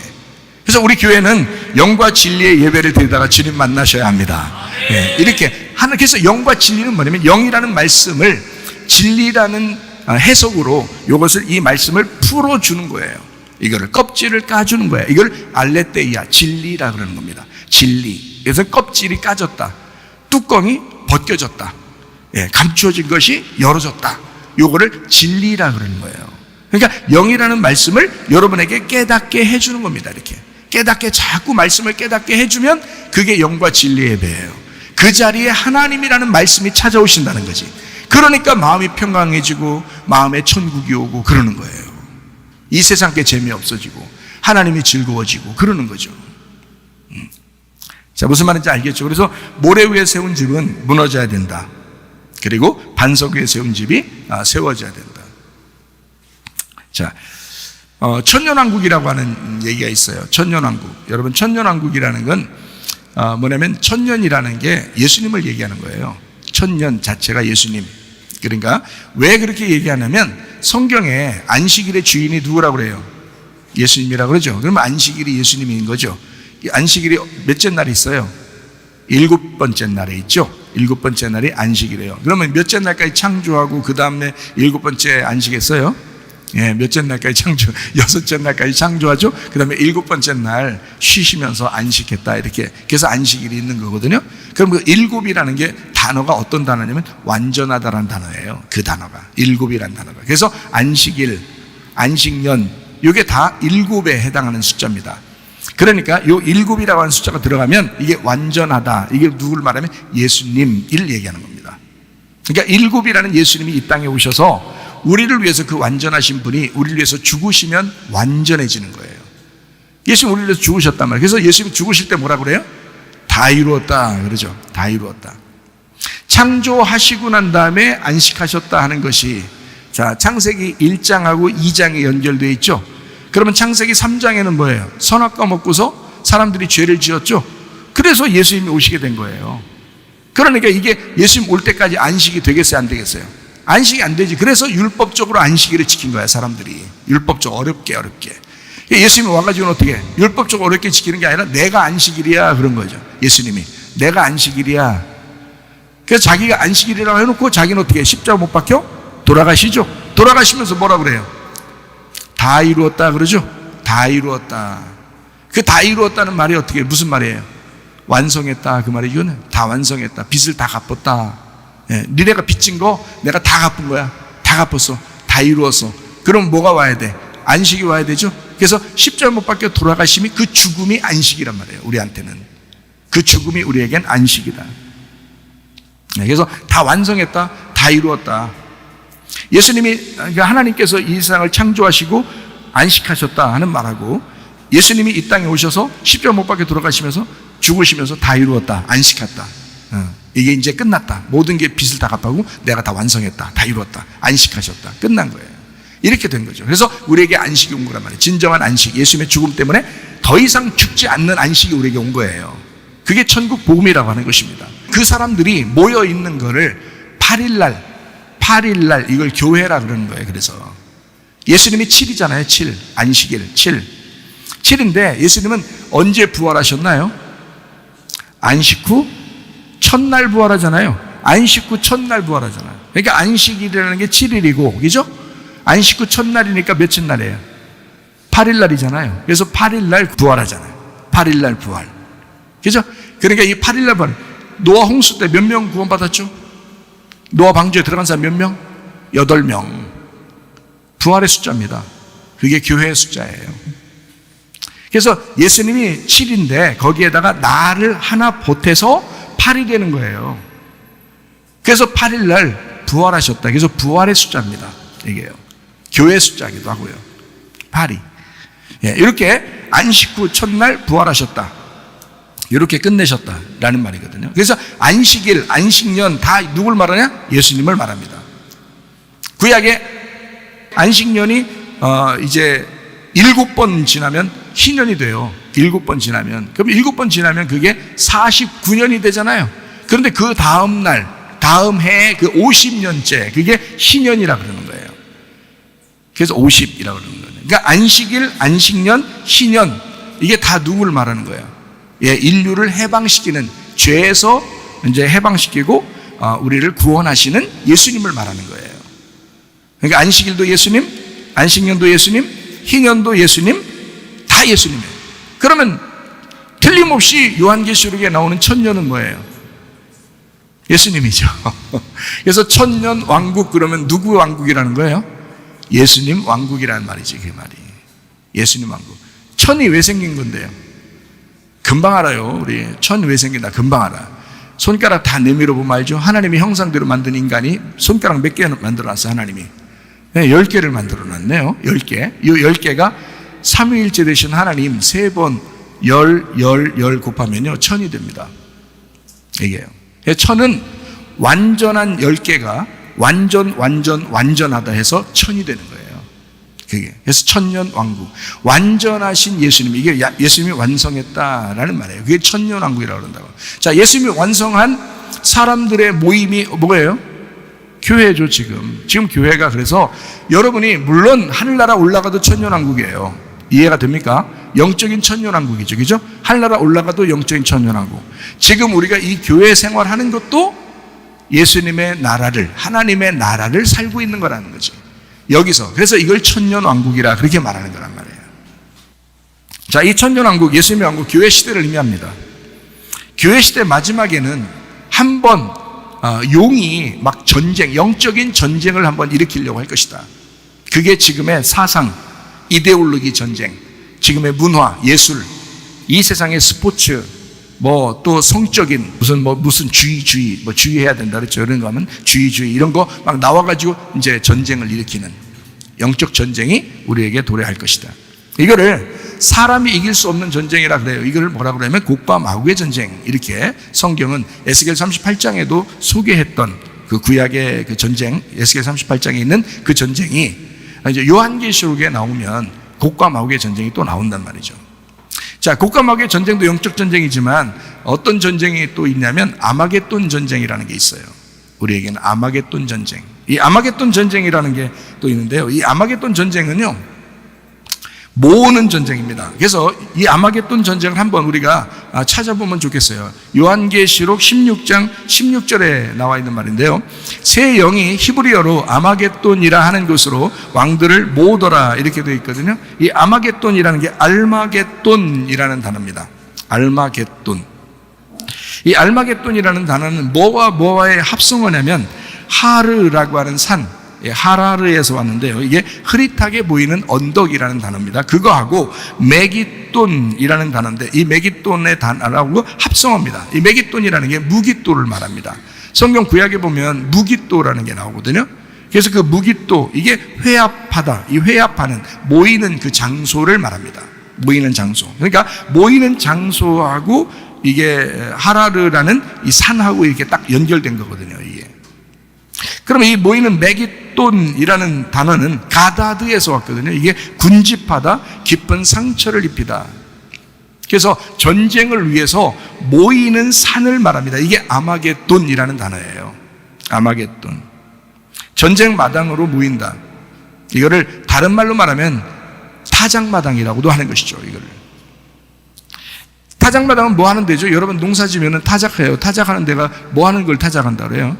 그래서 우리 교회는 영과 진리의 예배를 드리다가 주님 만나셔야 합니다. 이렇게 하는. 그래서 영과 진리는 뭐냐면, 영이라는 말씀을 진리라는 해석으로 이것을, 이 말씀을 풀어주는 거예요. 이거를 껍질을 까주는 거예요. 이걸 알레테이아, 진리라 그러는 겁니다. 진리. 그래서 껍질이 까졌다, 뚜껑이 벗겨졌다, 감추어진 것이 열어졌다, 요거를 진리라 그러는 거예요. 그러니까 영이라는 말씀을 여러분에게 깨닫게 해주는 겁니다. 이렇게 깨닫게, 자꾸 말씀을 깨닫게 해주면 그게 영과 진리의 예배예요. 그 자리에 하나님이라는 말씀이 찾아오신다는 거지. 그러니까 마음이 평강해지고 마음에 천국이 오고 그러는 거예요. 이 세상 게 재미없어지고 하나님이 즐거워지고 그러는 거죠. 자, 무슨 말인지 알겠죠? 그래서 모래 위에 세운 집은 무너져야 된다. 그리고 반석 위에 세운 집이 세워져야 된다. 자, 천년왕국이라고 하는 얘기가 있어요. 천년왕국. 여러분, 천년왕국이라는 건 뭐냐면, 천년이라는 게 예수님을 얘기하는 거예요. 천년 자체가 예수님. 그러니까 왜 그렇게 얘기하냐면, 성경에 안식일의 주인이 누구라고 그래요? 예수님이라고 그러죠. 그러면 안식일이 예수님인 거죠. 안식일이 몇째 날이 있어요? 7번째 날에 있죠. 7번째 날이 안식이래요. 그러면 몇째 날까지 창조하고 그 다음에 7번째 안식했어요? 몇째 날까지 6째 날까지 창조하죠. 그 다음에 7번째 날 쉬시면서 안식했다, 이렇게. 그래서 안식일이 있는 거거든요. 그럼 그 7이라는 게 단어가 어떤 단어냐면 완전하다라는 단어예요. 그 단어가 일곱이라는 단어가. 그래서 안식일, 안식년 이게 다 일곱에 해당하는 숫자입니다. 그러니까 요 일곱이라고 하는 숫자가 들어가면 이게 완전하다. 이게 누구를 말하면 예수님 일 얘기하는 겁니다. 그러니까 일곱이라는 예수님이 이 땅에 오셔서 우리를 위해서 그 완전하신 분이 우리를 위해서 죽으시면 완전해지는 거예요. 예수님 우리를 위해서 죽으셨단 말이에요. 그래서 예수님이 죽으실 때 뭐라 그래요? 다 이루었다 그러죠. 다 이루었다. 창조하시고 난 다음에 안식하셨다 하는 것이, 자, 창세기 1장하고 2장에 연결되어 있죠. 그러면 창세기 3장에는 뭐예요? 선악과 먹고서 사람들이 죄를 지었죠. 그래서 예수님이 오시게 된 거예요. 그러니까 이게 예수님 올 때까지 안식이 되겠어요, 안 되겠어요? 안식이 안 되지. 그래서 율법적으로 안식일을 지킨 거야, 사람들이. 율법적으로 어렵게. 예수님이 와가지고는 어떻게 율법적으로 어렵게 지키는 게 아니라 내가 안식일이야 그런 거죠. 예수님이 내가 안식일이야. 그래서 자기가 안식일이라고 해놓고 자기는 어떻게 십자가 못 박혀? 돌아가시죠. 돌아가시면서 뭐라 그래요? 다 이루었다 그러죠. 다 이루었다. 그 다 이루었다는 말이 어떻게 무슨 말이에요? 완성했다 그 말이죠. 다 완성했다. 빚을 다 갚았다. 예, 니네가 빚진 거 내가 다 갚은 거야. 다 갚았어. 다 이루었어. 그럼 뭐가 와야 돼? 안식이 와야 되죠. 그래서 십자가 못 박혀 돌아가심이, 그 죽음이 안식이란 말이에요. 우리한테는 그 죽음이 우리에겐 안식이다. 그래서 다 완성했다, 다 이루었다. 예수님이, 그러니까 하나님께서 이 세상을 창조하시고 안식하셨다 하는 말하고, 예수님이 이 땅에 오셔서 십자가 못 박혀 돌아가시면서 죽으시면서 다 이루었다, 안식했다. 이게 이제 끝났다. 모든 게 빚을 다 갚아고 내가 다 완성했다, 다 이루었다, 안식하셨다, 끝난 거예요. 이렇게 된 거죠. 그래서 우리에게 안식이 온 거란 말이에요. 진정한 안식, 예수님의 죽음 때문에 더 이상 죽지 않는 안식이 우리에게 온 거예요. 그게 천국 복음이라고 하는 것입니다. 그 사람들이 모여 있는 거를 8일날 이걸 교회라 그러는 거예요. 그래서 예수님이 7이잖아요. 7, 안식일 7인데 예수님은 언제 부활하셨나요? 안식 후 첫날 부활하잖아요. 안식 후 첫날 부활하잖아요. 그러니까 안식일이라는 게 7일이고, 그죠? 안식 후 첫날이니까 며칠 날이에요? 8일날이잖아요. 그래서 8일날 부활하잖아요. 8일날 부활. 그죠? 그러니까 이 8일날 부활. 노아 홍수 때 몇 명 구원받았죠? 노아 방주에 들어간 사람 몇 명? 8명. 부활의 숫자입니다. 그게 교회의 숫자예요. 그래서 예수님이 7인데 거기에다가 나를 하나 보태서 8이 되는 거예요. 그래서 8일날 부활하셨다. 그래서 부활의 숫자입니다. 이게요. 교회 숫자이기도 하고요. 8이. 예, 이렇게 안식 후 첫날 부활하셨다. 이렇게 끝내셨다라는 말이거든요. 그래서 안식일, 안식년 다 누굴 말하냐? 예수님을 말합니다. 구약에 안식년이 이제 7번 지나면 희년이 돼요. 7번 지나면. 그럼 7번 지나면 그게 49년이 되잖아요. 그런데 그 다음 날, 다음 해에 그 50년째, 그게 희년이라 그러는 거예요. 그래서 50이라고 그러는 거예요. 그러니까 안식일, 안식년, 희년, 이게 다 누구를 말하는 거예요? 예, 인류를 해방시키는, 죄에서 이제 해방시키고 우리를 구원하시는 예수님을 말하는 거예요. 그러니까 안식일도 예수님, 안식년도 예수님, 희년도 예수님, 다 예수님이에요. 그러면 틀림없이 요한계시록에 나오는 천년은 뭐예요? 예수님이죠. 그래서 천년 왕국, 그러면 누구 왕국이라는 거예요? 예수님 왕국이라는 말이지. 그 말이 예수님 왕국. 천이 왜 생긴 건데요? 금방 알아요. 우리 천 왜 생긴다 금방 알아. 손가락 다 내밀어 보면 알죠. 하나님이 형상대로 만든 인간이 손가락 몇 개 만들어놨어요. 하나님이 10개를 만들어놨네요. 10개. 이 10개가 삼위일체 되신 하나님 3번 열 곱하면요 천이 됩니다. 이게요. 천은 완전한 10개가 완전하다 해서 천이 되는 거예요. 그게. 그래서 천년 왕국. 완전하신 예수님. 이게 예수님이 완성했다라는 말이에요. 그게 천년 왕국이라고 그런다고. 자, 예수님이 완성한 사람들의 모임이 뭐예요? 교회죠, 지금. 지금 교회가. 그래서 여러분이 물론 하늘나라 올라가도 천년 왕국이에요. 이해가 됩니까? 영적인 천년 왕국이죠. 그죠? 하늘나라 올라가도 영적인 천년 왕국. 지금 우리가 이 교회 생활하는 것도 예수님의 나라를, 하나님의 나라를 살고 있는 거라는 거지. 여기서. 그래서 이걸 천년 왕국이라 그렇게 말하는 거란 말이에요. 자, 이 천년 왕국, 예수님의 왕국, 교회 시대를 의미합니다. 교회 시대 마지막에는 한 번 용이 막 전쟁, 영적인 전쟁을 한번 일으키려고 할 것이다. 그게 지금의 사상, 이데올로기 전쟁, 지금의 문화, 예술, 이 세상의 스포츠, 또 성적인 무슨 주의해야 된다 그랬죠. 이런 거 하면 주의 이런 거 막 나와가지고 이제 전쟁을 일으키는 영적 전쟁이 우리에게 도래할 것이다. 이거를 사람이 이길 수 없는 전쟁이라 그래요. 이걸 뭐라 그러냐면 곡과 마구의 전쟁, 이렇게 성경은 에스겔 38장에도 소개했던 그 구약의 그 전쟁, 에스겔 38장에 있는 그 전쟁이 이제 요한계시록에 나오면 곡과 마구의 전쟁이 또 나온단 말이죠. 자, 곡과 마구의 전쟁도 영적 전쟁이지만 어떤 전쟁이 또 있냐면 아마겟돈 전쟁이라는 게 있어요. 우리에게는 아마겟돈 전쟁. 이 아마겟돈 전쟁이라는 게 또 있는데요. 이 아마겟돈 전쟁은요, 모으는 전쟁입니다. 그래서 이 아마겟돈 전쟁을 한번 우리가 찾아보면 좋겠어요. 요한계시록 16장 16절에 나와 있는 말인데요. 새 영이 히브리어로 아마겟돈이라 하는 것으로 왕들을 모으더라 이렇게 되어 있거든요. 이 아마겟돈이라는 게 알마겟돈이라는 단어입니다. 알마겟돈. 이 알마겟돈이라는 단어는 뭐와의 합성어냐면 하르라고 하는 산, 하라르에서 왔는데요. 이게 흐릿하게 보이는 언덕이라는 단어입니다. 그거하고 메기돈이라는 단어인데 이 메기돈의 단어라고 합성어입니다. 이 메기돈이라는 게 무기또를 말합니다. 성경 구약에 보면 무기또라는 게 나오거든요. 그래서 그 무기또, 이게 회합하다, 이 회합하는 모이는 그 장소를 말합니다. 모이는 장소. 그러니까 모이는 장소하고 이게 하라르라는 이 산하고 이렇게 딱 연결된 거거든요. 이게. 그러면 이 모이는 메기돈이라는 단어는 가다드에서 왔거든요. 이게 군집하다, 깊은 상처를 입히다. 그래서 전쟁을 위해서 모이는 산을 말합니다. 이게 아마겟돈이라는 단어예요. 아마겟돈. 전쟁 마당으로 모인다. 이거를 다른 말로 말하면 타작마당이라고도 하는 것이죠. 이거를. 타작마당은 뭐 하는 데죠? 여러분 농사 지면은 타작해요. 타작하는 데가 뭐 하는 걸 타작한다 그래요?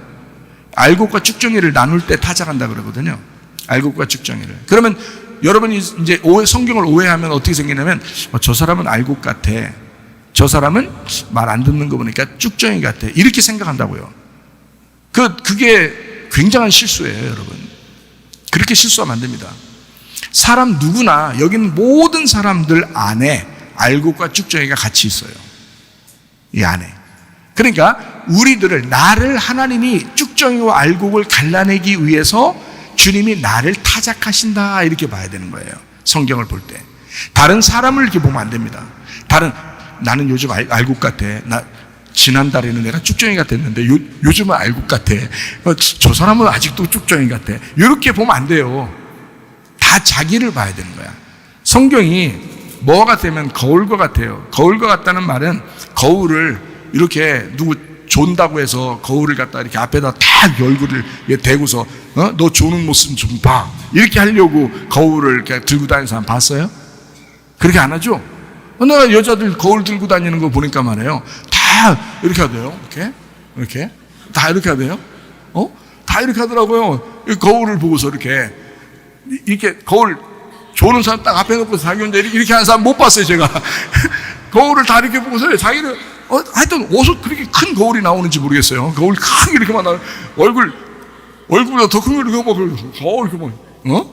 알곡과 쭉정이를 나눌 때 타작한다 그러거든요. 알곡과 쭉정이를. 그러면 여러분이 이제 성경을 오해하면 어떻게 생기냐면 저 사람은 알곡 같아, 저 사람은 말 안 듣는 거 보니까 쭉정이 같아, 이렇게 생각한다고요. 그게 굉장한 실수예요, 여러분. 그렇게 실수하면 안 됩니다. 사람 누구나, 여기 있는 모든 사람들 안에 알곡과 쭉정이가 같이 있어요. 이 안에. 그러니까 나를 하나님이 쭉정이와 알곡을 갈라내기 위해서 주님이 나를 타작하신다, 이렇게 봐야 되는 거예요. 성경을 볼 때. 다른 사람을 이렇게 보면 안 됩니다. 나는 요즘 알곡 같아. 지난달에는 내가 쭉정이 같았는데 요즘은 알곡 같아. 저 사람은 아직도 쭉정이 같아. 이렇게 보면 안 돼요. 다 자기를 봐야 되는 거야. 성경이 뭐와 같으면 거울과 같아요. 거울과 같다는 말은 거울을 이렇게 누구 존다고 해서 거울을 갖다 이렇게 앞에다 딱 얼굴을 대고서 너 조는 모습 좀 봐, 이렇게 하려고 거울을 이렇게 들고 다니는 사람 봤어요? 그렇게 안 하죠? 내가 여자들 거울 들고 다니는 거 보니까 말이에요, 다 이렇게 하대요. 이렇게 다 이렇게 하대요. 다 이렇게 하더라고요. 이 거울을 보고서 이렇게 거울 조는 사람 딱 앞에 놓고 자기 혼자 이렇게 하는 사람 못 봤어요, 제가. 거울을 다 이렇게 보고서 자기는 하여튼 어디서 그렇게 큰 거울이 나오는지 모르겠어요. 거울 크게 이렇게만 나와요. 얼굴보다 더 큰 거 이렇게 막 이렇게 막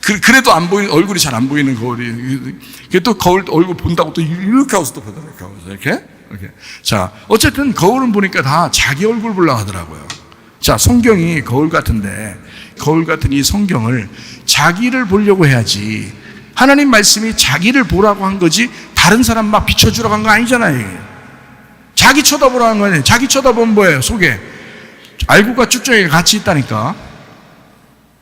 그래도 안 보이는, 얼굴이 잘 안 보이는 거울이. 또 거울 얼굴 본다고 또 이렇게 하고서 또 보더라고요. 이렇게. 자, 어쨌든 거울은 보니까 다 자기 얼굴 보려고 하더라고요. 자, 성경이 거울 같은데, 거울 같은 이 성경을 자기를 보려고 해야지. 하나님 말씀이 자기를 보라고 한 거지 다른 사람 막 비춰주라고 한 거 아니잖아요. 자기 쳐다보라는 거 아니에요. 자기 쳐다보면 뭐예요? 속에 알곡과 쭉정이가 같이 있다니까.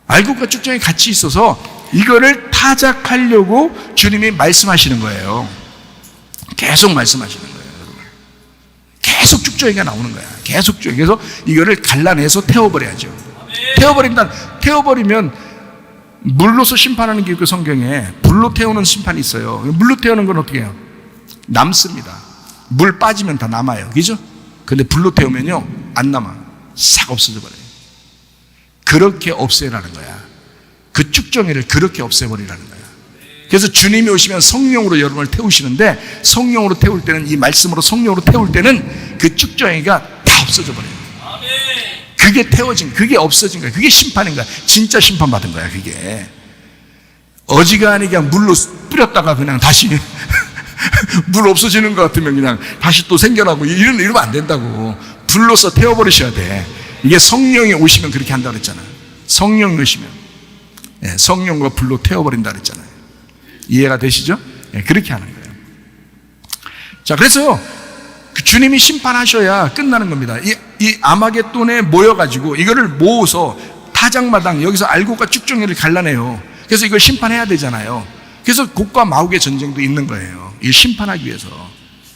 알곡과 쭉정이 같이 있어서 이거를 타작하려고 주님이 말씀하시는 거예요. 계속 말씀하시는 거예요, 여러분. 계속 쭉정이가 나오는 거야. 계속 쭉정이. 그래서 이거를 갈라내서 태워버려야죠. 태워버리면 물로서 심판하는 게 있고, 성경에 불로 태우는 심판이 있어요. 물로 태우는 건 어떻게 해요? 남습니다. 물 빠지면 다 남아요. 그죠? 근데 불로 태우면요, 안 남아. 싹 없어져 버려요. 그렇게 없애라는 거야. 그 쭉정이를 그렇게 없애버리라는 거야. 그래서 주님이 오시면 성령으로 여러분을 태우시는데, 성령으로 태울 때는, 이 말씀으로 성령으로 태울 때는 그 쭉정이가 다 없어져 버려요. 그게 태워진, 그게 없어진 거야. 그게 심판인 거야. 진짜 심판받은 거야, 그게. 어지간히 그냥 물로 뿌렸다가 그냥 다시 물 없어지는 것 같으면 그냥 다시 또 생겨나고 이러면 안 된다고. 불로서 태워버리셔야 돼. 이게 성령이 오시면 그렇게 한다고 그랬잖아요. 성령이 오시면. 예, 성령과 불로 태워버린다 그랬잖아요. 이해가 되시죠? 예, 그렇게 하는 거예요. 자, 그래서요, 그 주님이 심판하셔야 끝나는 겁니다. 이 아마겟돈에 모여가지고 이거를 모아서 타작마당, 여기서 알곡과 쭉정이를 갈라내요. 그래서 이걸 심판해야 되잖아요. 그래서 곡과 마옥의 전쟁도 있는 거예요. 이 심판하기 위해서.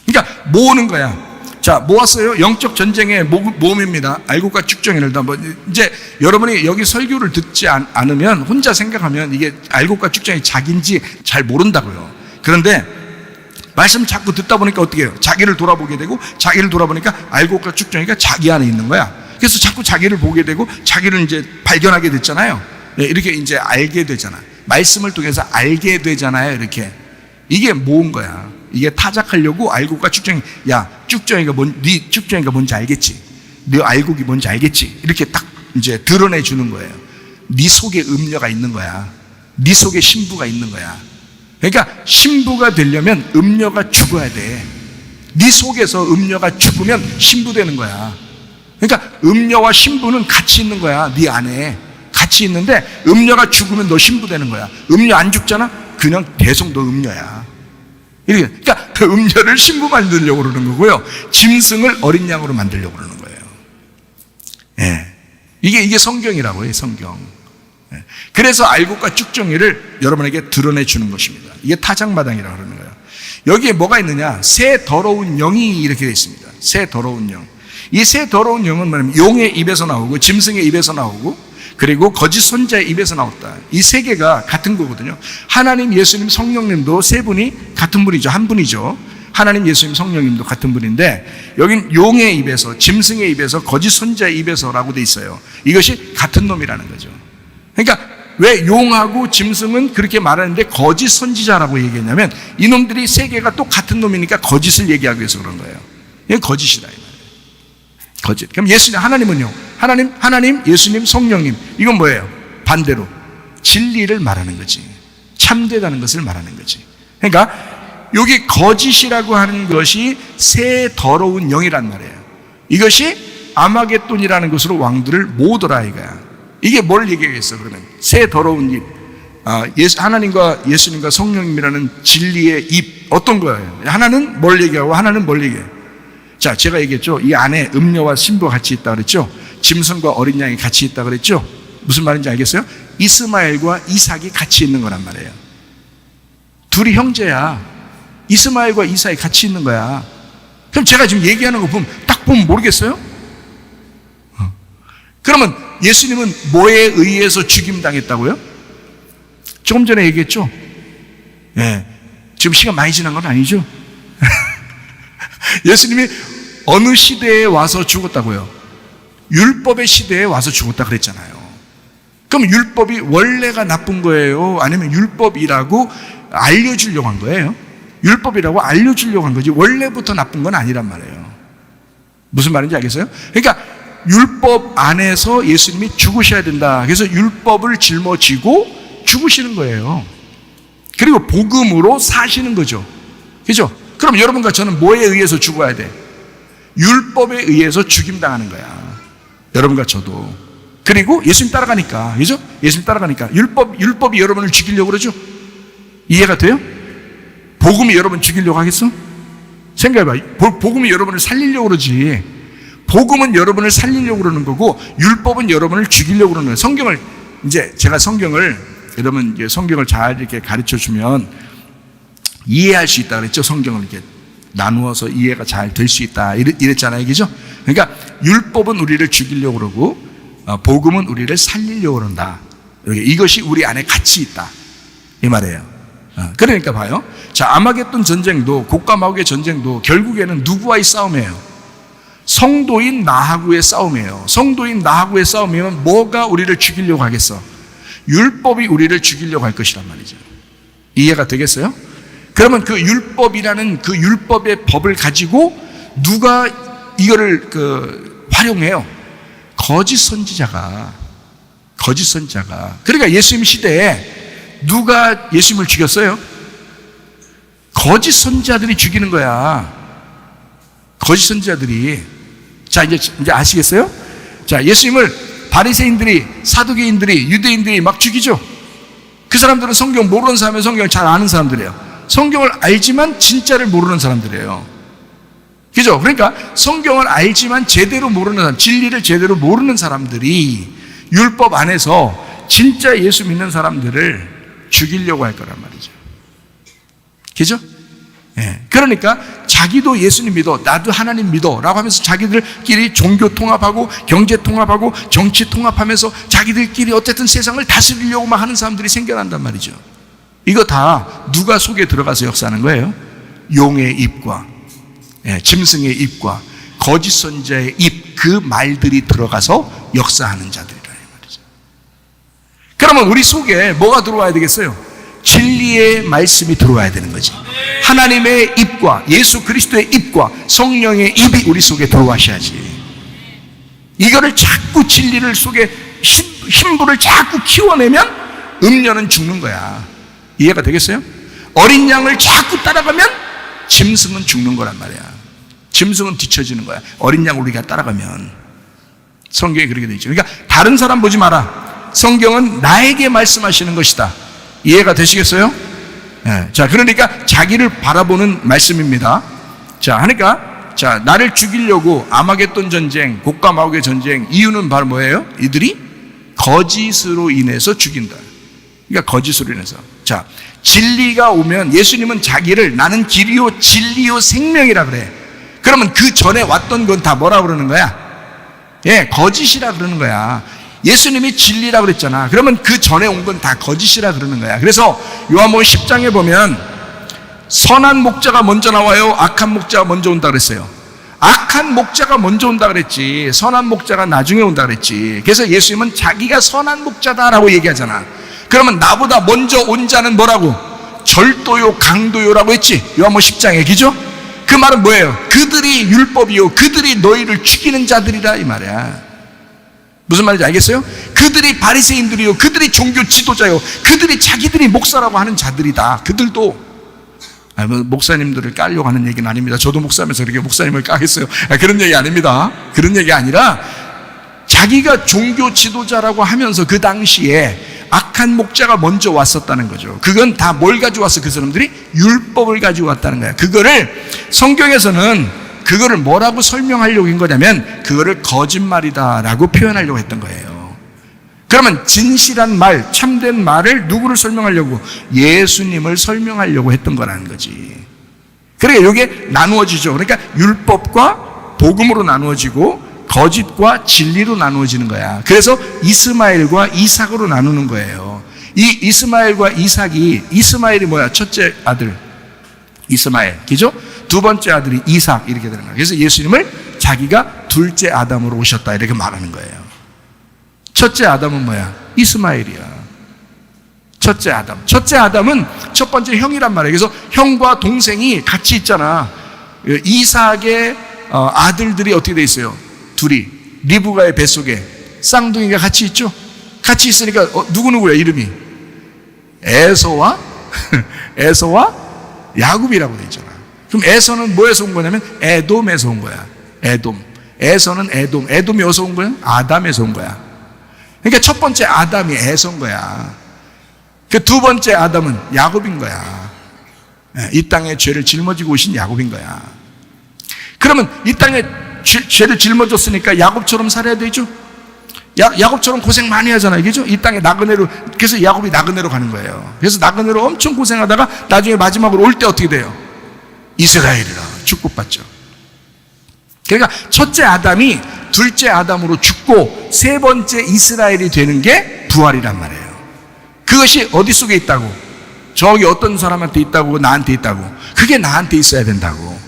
그러니까 모으는 거야. 자, 모았어요. 영적 전쟁의 모음입니다. 알곡과 쭉정이를 다. 이제 여러분이 여기 설교를 듣지 않으면 혼자 생각하면 이게 알곡과 쭉정이 자기인지 잘 모른다고요. 그런데 말씀 자꾸 듣다 보니까 어떻게 해요? 자기를 돌아보게 되고, 자기를 돌아보니까 알곡과 쭉정이가 자기 안에 있는 거야. 그래서 자꾸 자기를 보게 되고, 자기를 이제 발견하게 됐잖아요. 네, 이렇게 이제 알게 되잖아. 말씀을 통해서 알게 되잖아요. 이렇게. 이게 모은 거야. 이게 타작하려고 알곡과 쭉정이, 야, 쭉정이가 네 쭉정이가 뭔지 알겠지? 네 알곡이 뭔지 알겠지? 이렇게 딱 이제 드러내 주는 거예요. 네 속에 음녀가 있는 거야. 네 속에 신부가 있는 거야. 그러니까 신부가 되려면 음녀가 죽어야 돼. 네 속에서 음녀가 죽으면 신부 되는 거야. 그러니까 음녀와 신부는 같이 있는 거야. 네 안에 같이 있는데 음녀가 죽으면 너 신부 되는 거야. 음녀 안 죽잖아? 그냥 계속 너 음녀야. 그러니까 그 음녀를 신부 만들려고 그러는 거고요, 짐승을 어린 양으로 만들려고 그러는 거예요. 예. 이게 성경이라고요. 성경. 그래서 알곡과 쭉정이를 여러분에게 드러내 주는 것입니다. 이게 타작마당이라고 그러는 거예요. 여기에 뭐가 있느냐? 새 더러운 영이 이렇게 되어 있습니다. 새 더러운 영. 이 새 더러운 영은 뭐냐면 용의 입에서 나오고 짐승의 입에서 나오고 그리고 거짓 선자의 입에서 나왔다. 이 세 개가 같은 거거든요. 하나님, 예수님, 성령님도 세 분이 같은 분이죠. 한 분이죠. 하나님, 예수님, 성령님도 같은 분인데 여긴 용의 입에서, 짐승의 입에서, 거짓 선자의 입에서라고 돼 있어요. 이것이 같은 놈이라는 거죠. 그러니까 왜 용하고 짐승은 그렇게 말하는데 거짓 선지자라고 얘기했냐면 이놈들이 세 개가 또 같은 놈이니까 거짓을 얘기하기 위해서 그런 거예요. 이건 거짓이다 이 말이에요. 거짓. 그럼 예수님, 하나님은요? 하나님, 예수님, 성령님. 이건 뭐예요? 반대로 진리를 말하는 거지. 참되다는 것을 말하는 거지. 그러니까 여기 거짓이라고 하는 것이 새 더러운 영이란 말이에요. 이것이 아마겟돈이라는 것으로 왕들을 모으더라 이거야. 이게 뭘 얘기하겠어 그러면? 새 더러운 입. 하나님과 예수님과 성령님이라는 진리의 입. 어떤 거예요? 하나는 뭘 얘기하고 하나는 뭘 얘기해요? 자, 제가 얘기했죠. 이 안에 음녀와 신부가 같이 있다 그랬죠. 짐승과 어린 양이 같이 있다 그랬죠. 무슨 말인지 알겠어요? 이스마엘과 이삭이 같이 있는 거란 말이에요. 둘이 형제야. 이스마엘과 이삭이 같이 있는 거야. 그럼 제가 지금 얘기하는 거 보면 딱 보면 모르겠어요? 그러면 예수님은 뭐에 의해서 죽임당했다고요? 조금 전에 얘기했죠. 예. 지금 시간 많이 지난 건 아니죠? 예수님이 어느 시대에 와서 죽었다고요? 율법의 시대에 와서 죽었다 그랬잖아요. 그럼 율법이 원래가 나쁜 거예요? 아니면 율법이라고 알려주려고 한 거예요? 율법이라고 알려주려고 한 거지 원래부터 나쁜 건 아니란 말이에요. 무슨 말인지 알겠어요? 그러니까 율법 안에서 예수님이 죽으셔야 된다. 그래서 율법을 짊어지고 죽으시는 거예요. 그리고 복음으로 사시는 거죠. 그죠? 그럼 여러분과 저는 뭐에 의해서 죽어야 돼? 율법에 의해서 죽임당하는 거야. 여러분과 저도. 그리고 예수님 따라가니까. 그죠? 예수님 따라가니까. 율법이 여러분을 죽이려고 그러죠? 이해가 돼요? 복음이 여러분 죽이려고 하겠어? 생각해봐. 복음이 여러분을 살리려고 그러지. 복음은 여러분을 살리려고 그러는 거고, 율법은 여러분을 죽이려고 그러는 거예요. 성경을, 이제 제가 여러분 성경을 잘 이렇게 가르쳐 주면 이해할 수 있다 그랬죠. 성경을 이렇게 나누어서 이해가 잘 될 수 있다 이랬잖아요. 그죠? 그러니까 율법은 우리를 죽이려고 그러고 복음은 우리를 살리려고 그런다. 이것이 우리 안에 같이 있다 이 말이에요. 그러니까 봐요. 자, 아마겟돈 전쟁도, 곡과 마옥의 전쟁도 결국에는 누구와의 싸움이에요? 성도인 나하고의 싸움이에요. 성도인 나하고의 싸움이면 뭐가 우리를 죽이려고 하겠어? 율법이 우리를 죽이려고 할 것이란 말이죠. 이해가 되겠어요? 그러면 그 율법이라는 그 율법의 법을 가지고 누가 이거를 활용해요? 거짓 선지자가 그러니까 예수님 시대에 누가 예수님을 죽였어요? 거짓 선지자들이 죽이는 거야. 거짓 선지자들이. 자, 이제 아시겠어요? 자, 예수님을 바리새인들이, 사두개인들이, 유대인들이 막 죽이죠. 그 사람들은 성경 모르는 사람이에요. 성경을 잘 아는 사람들이에요. 성경을 알지만 진짜를 모르는 사람들이에요. 그죠? 그러니까 성경을 알지만 제대로 모르는 사람, 진리를 제대로 모르는 사람들이 율법 안에서 진짜 예수 믿는 사람들을 죽이려고 할 거란 말이죠. 그죠? 예. 그러니까 자기도 예수님 믿어, 나도 하나님 믿어 라고 하면서 자기들끼리 종교 통합하고 경제 통합하고 정치 통합하면서 자기들끼리 어쨌든 세상을 다스리려고 막 하는 사람들이 생겨난단 말이죠. 이거 다 누가 속에 들어가서 역사하는 거예요? 용의 입과 짐승의 입과 거짓 선지자의 입, 그 말들이 들어가서 역사하는 자들이라 말이죠. 그러면 우리 속에 뭐가 들어와야 되겠어요? 진리의 말씀이 들어와야 되는 거지. 하나님의 입과 예수 그리스도의 입과 성령의 입이 우리 속에 들어와셔야지. 이거를 자꾸 진리를 속에 힘부를 자꾸 키워내면 음녀는 죽는 거야. 이해가 되겠어요? 어린 양을 자꾸 따라가면 짐승은 죽는 거란 말이야. 짐승은 뒤처지는 거야. 어린 양을 우리가 따라가면. 성경에 그렇게 되어 있죠. 그러니까 다른 사람 보지 마라. 성경은 나에게 말씀하시는 것이다. 이해가 되시겠어요? 네. 자, 그러니까 자기를 바라보는 말씀입니다. 자, 하니까 자, 나를 죽이려고 아마겟돈 전쟁, 곡과 마곡의 전쟁, 이유는 바로 뭐예요? 이들이 거짓으로 인해서 죽인다. 그러니까 거짓으로 인해서. 자, 진리가 오면 예수님은 자기를 나는 길이요 진리요 생명이라 그래. 그러면 그 전에 왔던 건 다 뭐라 그러는 거야? 예, 거짓이라 그러는 거야. 예수님이 진리라 그랬잖아. 그러면 그 전에 온 건 다 거짓이라 그러는 거야. 그래서 요한복음 10장에 보면 선한 목자가 먼저 나와요, 악한 목자가 먼저 온다 그랬어요. 악한 목자가 먼저 온다 그랬지, 선한 목자가 나중에 온다 그랬지. 그래서 예수님은 자기가 선한 목자다라고 얘기하잖아. 그러면 나보다 먼저 온 자는 뭐라고? 절도요 강도요라고 했지, 요한복음 10장에. 그죠? 그 말은 뭐예요? 그들이 율법이요, 그들이 너희를 죽이는 자들이라 이 말이야. 무슨 말인지 알겠어요? 그들이 바리새인들이요, 그들이 종교 지도자요, 그들이 자기들이 목사라고 하는 자들이다. 그들도 목사님들을 까려고 하는 얘기는 아닙니다. 저도 목사면서 그렇게 목사님을 까겠어요? 그런 얘기 아닙니다. 그런 얘기 아니라 자기가 종교 지도자라고 하면서 그 당시에 악한 목자가 먼저 왔었다는 거죠. 그건 다 뭘 가지고 왔어? 그 사람들이 율법을 가지고 왔다는 거야. 그거를 성경에서는 그거를 뭐라고 설명하려고 한 거냐면 그거를 거짓말이다라고 표현하려고 했던 거예요. 그러면 진실한 말, 참된 말을 누구를 설명하려고? 예수님을 설명하려고 했던 거라는 거지. 그러니까 이게 나누어지죠. 그러니까 율법과 복음으로 나누어지고 거짓과 진리로 나누어지는 거야. 그래서 이스마엘과 이삭으로 나누는 거예요. 이 이스마엘과 이삭이, 이스마엘이 뭐야? 첫째 아들 이스마엘, 그죠? 두 번째 아들이 이삭, 이렇게 되는 거예요. 그래서 예수님을 자기가 둘째 아담으로 오셨다 이렇게 말하는 거예요. 첫째 아담은 뭐야? 이스마엘이야. 첫째 아담. 첫째 아담은 첫 번째 형이란 말이에요. 그래서 형과 동생이 같이 있잖아. 이삭의 아들들이 어떻게 돼 있어요? 둘이 리브가의 뱃속에 쌍둥이가 같이 있죠. 같이 있으니까 누구누구야 이름이? 에서와 야곱이라고 돼 있잖아. 그럼 에서는 뭐에서 온 거냐면 에돔에서 온 거야. 에돔. 에서는 에돔이 어디서 온 거야? 아담에서 온 거야. 그러니까 첫 번째 아담이 에서인 거야. 그 두 번째 아담은 야곱인 거야. 이 땅에 죄를 짊어지고 오신 야곱인 거야. 그러면 이 땅에 죄를 짊어졌으니까 야곱처럼 살아야 되죠. 야곱처럼 고생 많이 하잖아요. 그죠? 이 땅에 나그네로. 그래서 야곱이 나그네로 가는 거예요. 그래서 나그네로 엄청 고생하다가 나중에 마지막으로 올 때 어떻게 돼요? 이스라엘이라 축복받죠. 그러니까 첫째 아담이 둘째 아담으로 죽고 세 번째 이스라엘이 되는 게 부활이란 말이에요. 그것이 어디 속에 있다고? 저기 어떤 사람한테 있다고? 나한테 있다고? 그게 나한테 있어야 된다고.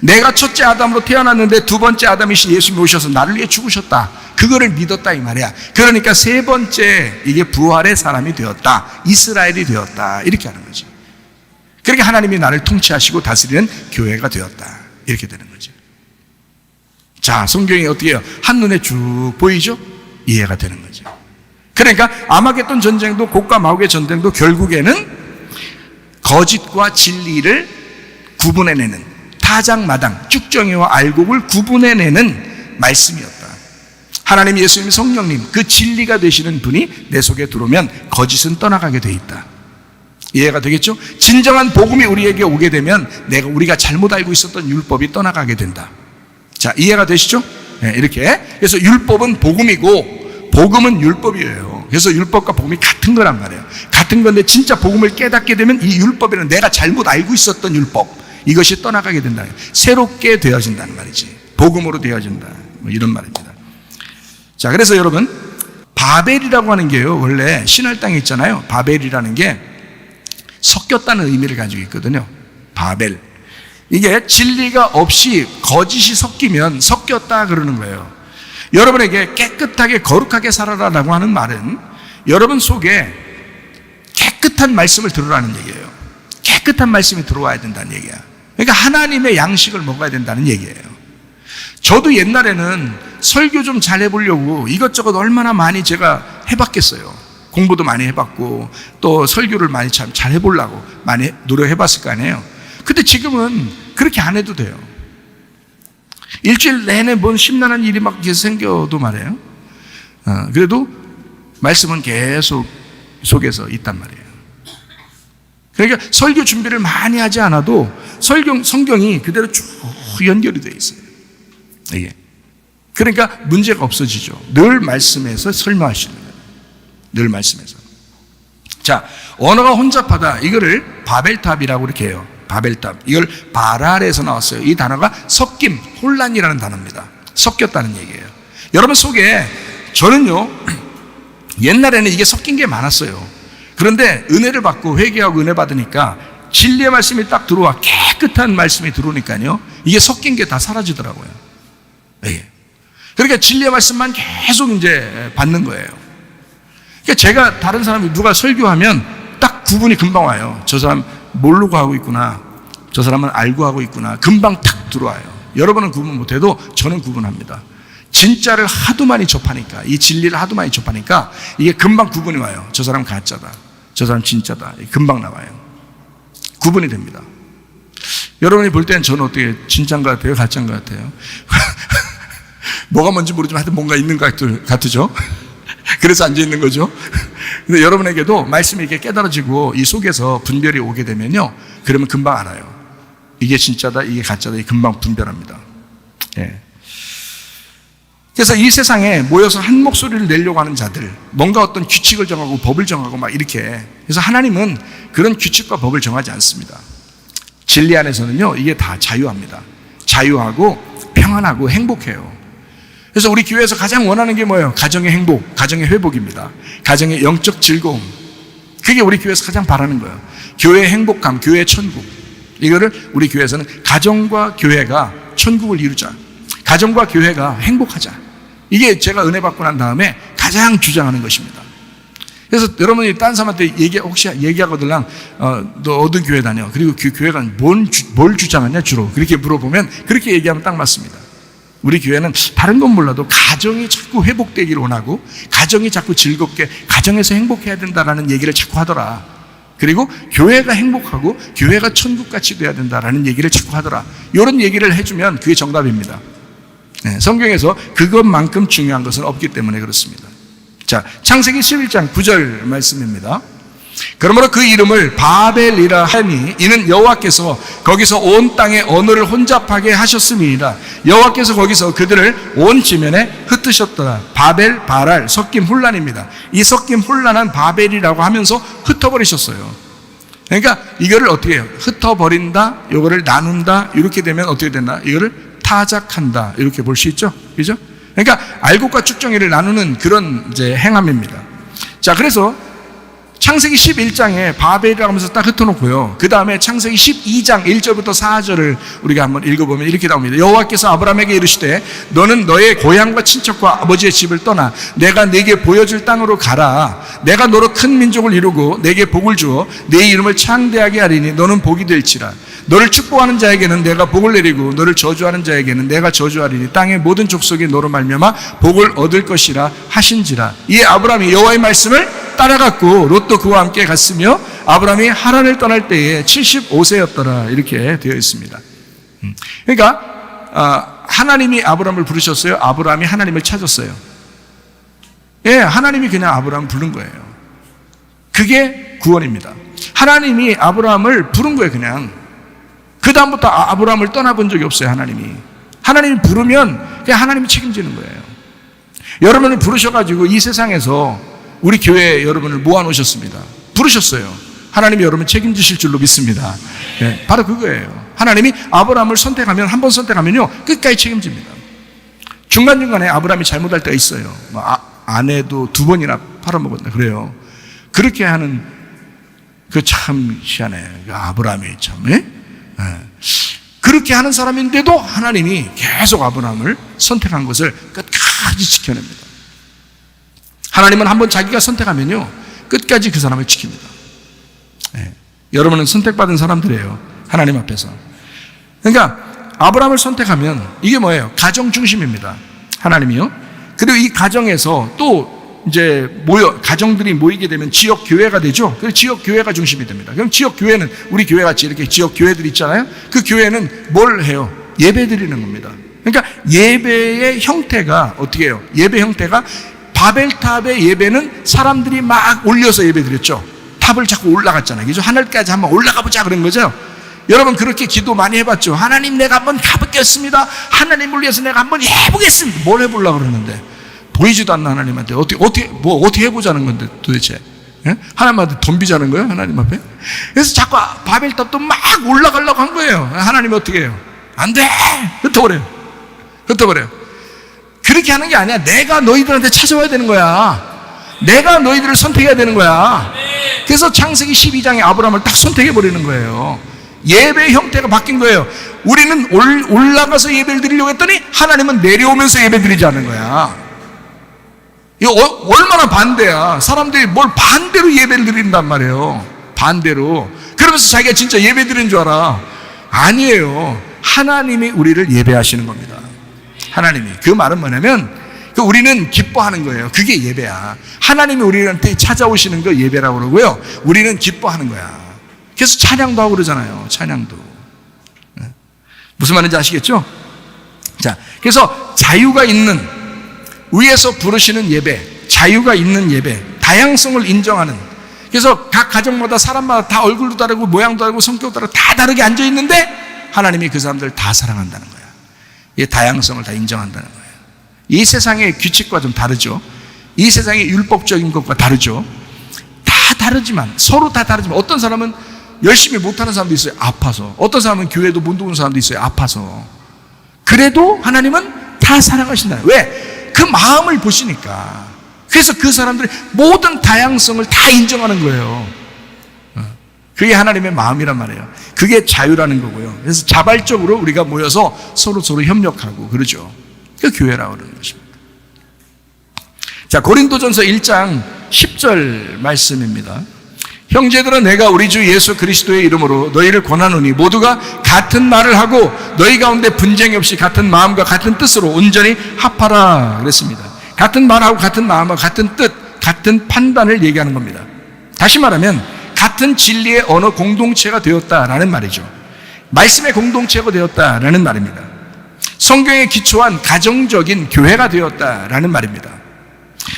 내가 첫째 아담으로 태어났는데 두 번째 아담이신 예수님이 오셔서 나를 위해 죽으셨다. 그거를 믿었다 이 말이야. 그러니까 세 번째 이게 부활의 사람이 되었다. 이스라엘이 되었다. 이렇게 하는 거지. 그렇게 하나님이 나를 통치하시고 다스리는 교회가 되었다. 이렇게 되는 거죠. 자, 성경이 어떻게 해요? 한눈에 쭉 보이죠? 이해가 되는 거죠. 그러니까 아마겟돈 전쟁도 곡과 마곡의 전쟁도 결국에는 거짓과 진리를 구분해내는, 타작마당, 쭉정이와 알곡을 구분해내는 말씀이었다. 하나님, 예수님, 성령님, 그 진리가 되시는 분이 내 속에 들어오면 거짓은 떠나가게 돼 있다. 이해가 되겠죠? 진정한 복음이 우리에게 오게 되면 우리가 잘못 알고 있었던 율법이 떠나가게 된다. 자, 이해가 되시죠? 네, 이렇게. 그래서 율법은 복음이고 복음은 율법이에요. 그래서 율법과 복음이 같은 거란 말이에요. 같은 건데 진짜 복음을 깨닫게 되면 이 율법에는 내가 잘못 알고 있었던 율법, 이것이 떠나가게 된다. 새롭게 되어진다는 말이지. 복음으로 되어진다. 뭐 이런 말입니다. 자, 그래서 여러분, 바벨이라고 하는 게요, 원래 신할 땅에 있잖아요. 바벨이라는 게 섞였다는 의미를 가지고 있거든요. 바벨. 이게 진리가 없이 거짓이 섞이면 섞였다 그러는 거예요. 여러분에게 깨끗하게 거룩하게 살아라라고 하는 말은 여러분 속에 깨끗한 말씀을 들으라는 얘기예요. 깨끗한 말씀이 들어와야 된다는 얘기야. 그러니까 하나님의 양식을 먹어야 된다는 얘기예요. 저도 옛날에는 설교 좀 잘 해보려고 이것저것 얼마나 많이 제가 해봤겠어요. 공부도 많이 해봤고 또 설교를 많이 잘 해보려고 많이 노력해봤을 거 아니에요. 근데 지금은 그렇게 안 해도 돼요. 일주일 내내 뭔 심란한 일이 막 생겨도 말이에요. 그래도 말씀은 계속 속에서 있단 말이에요. 그러니까 설교 준비를 많이 하지 않아도 성경이 그대로 쭉 연결이 되어 있어요. 이게. 그러니까 문제가 없어지죠. 늘 말씀에서 설명하시는 거예요. 늘 말씀에서. 자, 언어가 혼잡하다. 이거를 바벨탑이라고 이렇게 해요. 바벨탑. 이걸 바랄에서 나왔어요. 이 단어가 섞임, 혼란이라는 단어입니다. 섞였다는 얘기예요. 여러분 속에 저는요, 옛날에는 이게 섞인 게 많았어요. 그런데 은혜를 받고 회개하고 은혜 받으니까 진리의 말씀이 딱 들어와 깨끗한 말씀이 들어오니까요, 이게 섞인 게 다 사라지더라고요. 네. 그러니까 진리의 말씀만 계속 이제 받는 거예요. 그러니까 제가 다른 사람이 누가 설교하면 딱 구분이 금방 와요. 저 사람 모르고 하고 있구나. 저 사람은 알고 하고 있구나. 금방 탁 들어와요. 여러분은 구분 못해도 저는 구분합니다. 진짜를 하도 많이 접하니까, 이 진리를 하도 많이 접하니까 이게 금방 구분이 와요. 저 사람 가짜다. 저 사람 진짜다. 금방 나와요. 구분이 됩니다. 여러분이 볼 때는 저는 어떻게 진짜인 것 같아요? 가짜인 것 같아요? 뭐가 뭔지 모르지만 하여튼 뭔가 있는 것 같으죠? 그래서 앉아있는 거죠. 근데 여러분에게도 말씀이 이렇게 깨달아지고 이 속에서 분별이 오게 되면요, 그러면 금방 알아요. 이게 진짜다, 이게 가짜다, 이게 금방 분별합니다. 예. 그래서 이 세상에 모여서 한 목소리를 내려고 하는 자들, 뭔가 어떤 규칙을 정하고 법을 정하고 막 이렇게. 그래서 하나님은 그런 규칙과 법을 정하지 않습니다. 진리 안에서는요, 이게 다 자유합니다. 자유하고 평안하고 행복해요. 그래서 우리 교회에서 가장 원하는 게 뭐예요? 가정의 행복, 가정의 회복입니다. 가정의 영적 즐거움. 그게 우리 교회에서 가장 바라는 거예요. 교회의 행복감, 교회의 천국. 이거를 우리 교회에서는 가정과 교회가 천국을 이루자. 가정과 교회가 행복하자. 이게 제가 은혜 받고 난 다음에 가장 주장하는 것입니다. 그래서 여러분이 딴 사람한테 혹시 얘기하거들랑 너 어떤 교회 다녀? 그리고 그 교회가 뭘 주장하냐 주로? 그렇게 물어보면 그렇게 얘기하면 딱 맞습니다. 우리 교회는 다른 건 몰라도 가정이 자꾸 회복되기를 원하고 가정이 자꾸 즐겁게 가정에서 행복해야 된다라는 얘기를 자꾸 하더라. 그리고 교회가 행복하고 교회가 천국같이 돼야 된다라는 얘기를 자꾸 하더라. 이런 얘기를 해주면 그게 정답입니다. 네, 성경에서 그것만큼 중요한 것은 없기 때문에 그렇습니다. 자, 창세기 11장 9절 말씀입니다. 그러므로 그 이름을 바벨이라 하니 이는 여호와께서 거기서 온 땅의 언어를 혼잡하게 하셨음이니라. 여호와께서 거기서 그들을 온 지면에 흩으셨더라. 바벨, 바랄, 섞임, 혼란입니다. 이 섞임, 혼란한 바벨이라고 하면서 흩어버리셨어요. 그러니까 이거를 어떻게 해요? 흩어버린다, 이거를 나눈다, 이렇게 되면 어떻게 된다? 이거를 타작한다, 이렇게 볼 수 있죠? 그죠? 그러니까 알곡과 쭉정이를 나누는 그런 이제 행함입니다. 자, 그래서 창세기 11장에 바벨이라고 하면서 딱 흩어놓고요. 그 다음에 창세기 12장 1절부터 4절을 우리가 한번 읽어보면 이렇게 나옵니다. 여호와께서 아브라함에게 이르시되 너는 너의 고향과 친척과 아버지의 집을 떠나 내가 네게 보여줄 땅으로 가라. 내가 너로 큰 민족을 이루고 네게 복을 주어 네 이름을 창대하게 하리니 너는 복이 될지라. 너를 축복하는 자에게는 내가 복을 내리고 너를 저주하는 자에게는 내가 저주하리니 땅의 모든 족속이 너로 말미암아 복을 얻을 것이라 하신지라. 이 아브라함이 여호와의 말씀을 따라갔고 롯도 그와 함께 갔으며 아브라함이 하란을 떠날 때에 75세였더라 이렇게 되어 있습니다. 그러니까 하나님이 아브라함을 부르셨어요? 아브라함이 하나님을 찾았어요? 예, 하나님이 그냥 아브라함을 부른 거예요. 그게 구원입니다. 하나님이 아브라함을 부른 거예요. 그냥 그 다음부터 아브라함을 떠나본 적이 없어요. 하나님이 부르면 그냥 하나님이 책임지는 거예요. 여러분을 부르셔가지고 이 세상에서 우리 교회에 여러분을 모아놓으셨습니다. 부르셨어요. 하나님이 여러분 책임지실 줄로 믿습니다. 네, 바로 그거예요. 하나님이 아브라함을 선택하면, 한 번 선택하면요 끝까지 책임집니다. 중간중간에 아브라함이 잘못할 때가 있어요. 아내도 2번이나 팔아먹었나 그래요. 그렇게 하는 그 참 희한해. 아브라함이 참 그렇게 하는 사람인데도 하나님이 계속 아브라함을 선택한 것을 끝까지 지켜냅니다. 하나님은 한번 자기가 선택하면요 끝까지 그 사람을 지킵니다. 여러분은 선택받은 사람들이에요. 하나님 앞에서. 그러니까 아브라함을 선택하면 이게 뭐예요? 가정 중심입니다. 하나님이요. 그리고 이 가정에서 또 이제 가정들이 모이게 되면 지역 교회가 되죠. 그래서 지역 교회가 중심이 됩니다. 그럼 지역 교회는 우리 교회 같이 이렇게 지역 교회들 있잖아요. 그 교회는 뭘 해요? 예배 드리는 겁니다. 그러니까 예배의 형태가 어떻게 해요? 예배 형태가 바벨탑의 예배는 사람들이 막 올려서 예배 드렸죠. 탑을 자꾸 올라갔잖아요. 그죠? 하늘까지 한번 올라가 보자 그런 거죠. 여러분 그렇게 기도 많이 해봤죠. 하나님 내가 한번 가보겠습니다. 하나님을 위해서 내가 한번 해보겠습니다. 뭘 해보려고 그러는데 보이지도 않는 하나님한테 어떻게 해보자는 건데 도대체? 예? 하나님한테 덤비자는 거예요? 하나님 앞에? 그래서 자꾸 바벨탑도 막 올라가려고 한 거예요. 하나님이 어떻게 해요? 안 돼! 흩어버려요. 그렇게 하는 게 아니야. 내가 너희들한테 찾아와야 되는 거야. 내가 너희들을 선택해야 되는 거야. 그래서 창세기 12장에 아브라함을 딱 선택해버리는 거예요. 예배의 형태가 바뀐 거예요. 우리는 올라가서 예배를 드리려고 했더니 하나님은 내려오면서 예배 드리자는 거야. 이거 얼마나 반대야. 사람들이 뭘 반대로 예배를 드린단 말이에요. 반대로. 그러면서 자기가 진짜 예배 드리는 줄 알아. 아니에요. 하나님이 우리를 예배하시는 겁니다. 하나님이. 그 말은 뭐냐면 우리는 기뻐하는 거예요. 그게 예배야. 하나님이 우리한테 찾아오시는 거 예배라고 그러고요. 우리는 기뻐하는 거야. 그래서 찬양도 하고 그러잖아요. 찬양도. 무슨 말인지 아시겠죠? 자, 그래서 자유가 있는, 위에서 부르시는 예배, 자유가 있는 예배, 다양성을 인정하는. 그래서 각 가정마다 사람마다 다 얼굴도 다르고 모양도 다르고 성격도 다르고 다 다르게 앉아 있는데 하나님이 그 사람들을 다 사랑한다는 거야. 이 다양성을 다 인정한다는 거예요. 이 세상의 규칙과 좀 다르죠. 이 세상의 율법적인 것과 다르죠. 다 다르지만, 서로 다 다르지만, 어떤 사람은 열심히 못하는 사람도 있어요. 아파서. 어떤 사람은 교회도 못 오는 사람도 있어요. 아파서. 그래도 하나님은 다 사랑하신다. 왜? 그 마음을 보시니까. 그래서 그 사람들의 모든 다양성을 다 인정하는 거예요. 그게 하나님의 마음이란 말이에요. 그게 자유라는 거고요. 그래서 자발적으로 우리가 모여서 서로 협력하고 그러죠. 그 교회라고 그러는 것입니다. 자, 고린도전서 1장 10절 말씀입니다. 형제들아, 내가 우리 주 예수 그리스도의 이름으로 너희를 권하노니 모두가 같은 말을 하고 너희 가운데 분쟁이 없이 같은 마음과 같은 뜻으로 온전히 합하라 그랬습니다. 같은 말하고 같은 마음과 같은 뜻, 같은 판단을 얘기하는 겁니다. 다시 말하면 같은 진리의 언어 공동체가 되었다라는 말이죠. 말씀의 공동체가 되었다라는 말입니다. 성경에 기초한 가정적인 교회가 되었다라는 말입니다.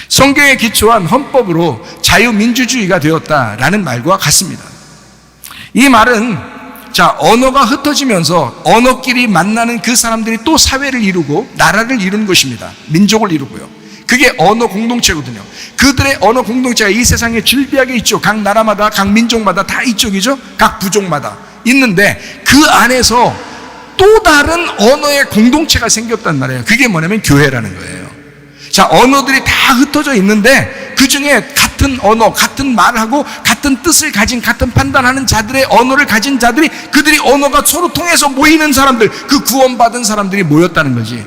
성경에 기초한 헌법으로 자유민주주의가 되었다라는 말과 같습니다. 이 말은 언어가 흩어지면서 언어끼리 만나는 그 사람들이 또 사회를 이루고 나라를 이루는 것입니다. 민족을 이루고요. 그게 언어 공동체거든요. 그들의 언어 공동체가 이 세상에 질비하게 있죠. 각 나라마다, 각 민족마다 다 이쪽이죠. 각 부족마다 있는데 그 안에서 또 다른 언어의 공동체가 생겼단 말이에요. 그게 뭐냐면 교회라는 거예요. 자, 언어들이 다 흩어져 있는데 그 중에 같은 언어, 같은 말하고 같은 뜻을 가진, 같은 판단하는 자들의 언어를 가진 자들이, 그들이 언어가 서로 통해서 모이는 사람들, 그 구원받은 사람들이 모였다는 거지.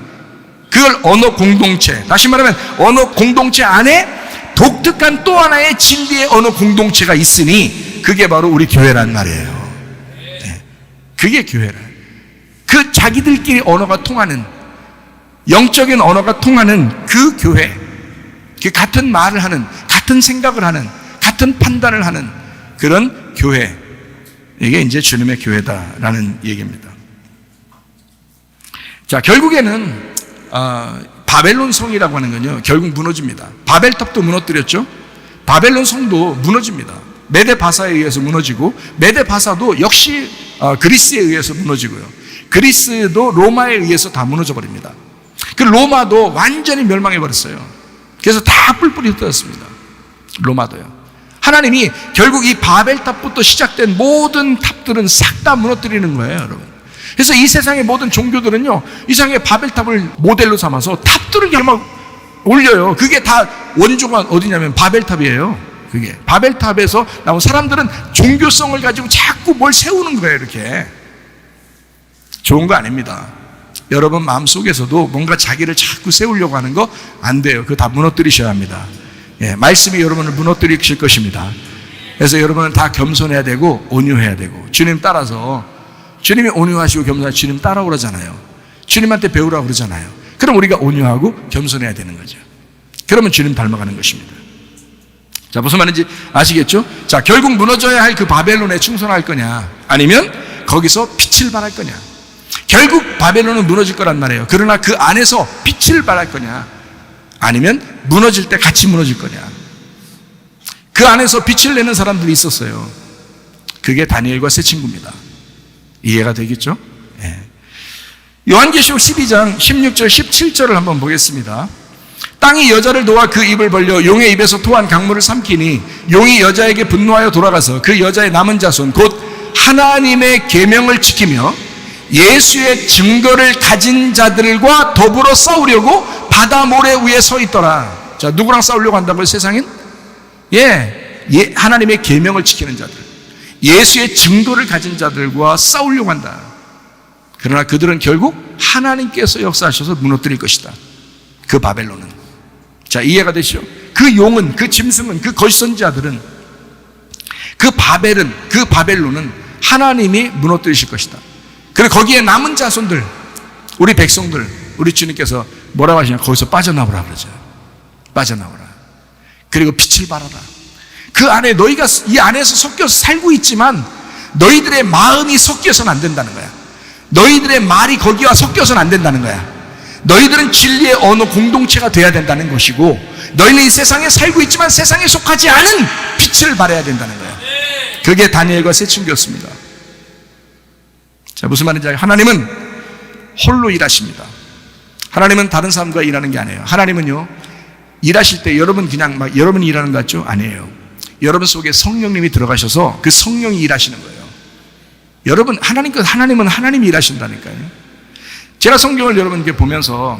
그걸 언어 공동체, 다시 말하면 언어 공동체 안에 독특한 또 하나의 진리의 언어 공동체가 있으니 그게 바로 우리 교회란 말이에요. 네. 그게 교회라. 그 자기들끼리 언어가 통하는, 영적인 언어가 통하는 그 교회, 그 같은 말을 하는, 같은 생각을 하는, 같은 판단을 하는 그런 교회, 이게 이제 주님의 교회다라는 얘기입니다. 자, 결국에는 바벨론 성이라고 하는 건요, 결국 무너집니다. 바벨탑도 무너뜨렸죠. 바벨론 성도 무너집니다. 메데 바사에 의해서 무너지고, 메데 바사도 역시 그리스에 의해서 무너지고요. 그리스도 로마에 의해서 다 무너져 버립니다. 그 로마도 완전히 멸망해 버렸어요. 그래서 다 뿔뿔이 흩어졌습니다. 로마도요. 하나님이 결국 이 바벨탑부터 시작된 모든 탑들은 싹 다 무너뜨리는 거예요, 여러분. 그래서 이 세상의 모든 종교들은요, 이 세상의 바벨탑을 모델로 삼아서 탑들을 그냥 막 올려요. 그게 다 원조가 어디냐면 바벨탑이에요. 그게 바벨탑에서 나온 사람들은 종교성을 가지고 자꾸 뭘 세우는 거예요. 이렇게 좋은 거 아닙니다. 여러분 마음속에서도 뭔가 자기를 자꾸 세우려고 하는 거 안 돼요. 그거 다 무너뜨리셔야 합니다. 예, 말씀이 여러분을 무너뜨리실 것입니다. 그래서 여러분은 다 겸손해야 되고 온유해야 되고, 주님 따라서, 주님이 온유하시고 겸손하시고 주님 따라오라잖아요. 주님한테 배우라고 그러잖아요. 그럼 우리가 온유하고 겸손해야 되는 거죠. 그러면 주님 닮아가는 것입니다. 자, 무슨 말인지 아시겠죠? 자, 결국 무너져야 할 그 바벨론에 충성할 거냐, 아니면 거기서 빛을 발할 거냐. 결국 바벨론은 무너질 거란 말이에요. 그러나 그 안에서 빛을 발할 거냐, 아니면 무너질 때 같이 무너질 거냐. 그 안에서 빛을 내는 사람들이 있었어요. 그게 다니엘과 세 친구입니다. 이해가 되겠죠? 네. 요한계시록 12장 16절 17절을 한번 보겠습니다. 땅이 여자를 놓아 그 입을 벌려 용의 입에서 토한 강물을 삼키니 용이 여자에게 분노하여 돌아가서 그 여자의 남은 자손 곧 하나님의 계명을 지키며 예수의 증거를 가진 자들과 더불어 싸우려고 바다 모래 위에 서 있더라. 자, 누구랑 싸우려고 한다고요, 세상엔? 하나님의 계명을 지키는 자들, 예수의 증거를 가진 자들과 싸우려고 한다. 그러나 그들은 결국 하나님께서 역사하셔서 무너뜨릴 것이다. 그 바벨론은. 자, 이해가 되시죠? 그 용은, 그 짐승은, 그 거짓 선지자들은, 그 바벨론은 하나님이 무너뜨리실 것이다. 그리고 거기에 남은 자손들, 우리 백성들, 우리 주님께서 뭐라고 하시냐, 거기서 빠져나오라 그러죠. 빠져나오라. 그리고 빛을 발하라. 그 안에 너희가 이 안에서 섞여서 살고 있지만 너희들의 마음이 섞여서는 안 된다는 거야. 너희들의 말이 거기와 섞여서는 안 된다는 거야. 너희들은 진리의 어느 공동체가 돼야 된다는 것이고, 너희는 이 세상에 살고 있지만 세상에 속하지 않은 빛을 발해야 된다는 거야. 그게 다니엘과 세 친구였습니다. 자, 무슨 말인지 알아요? 하나님은 홀로 일하십니다. 하나님은 다른 사람과 일하는 게 아니에요. 하나님은요, 일하실 때 여러분 그냥 막 여러분이 일하는 것 같죠? 아니에요. 여러분 속에 성령님이 들어가셔서 그 성령이 일하시는 거예요. 여러분, 하나님은 하나님이 일하신다니까요. 제가 성경을 여러분께 보면서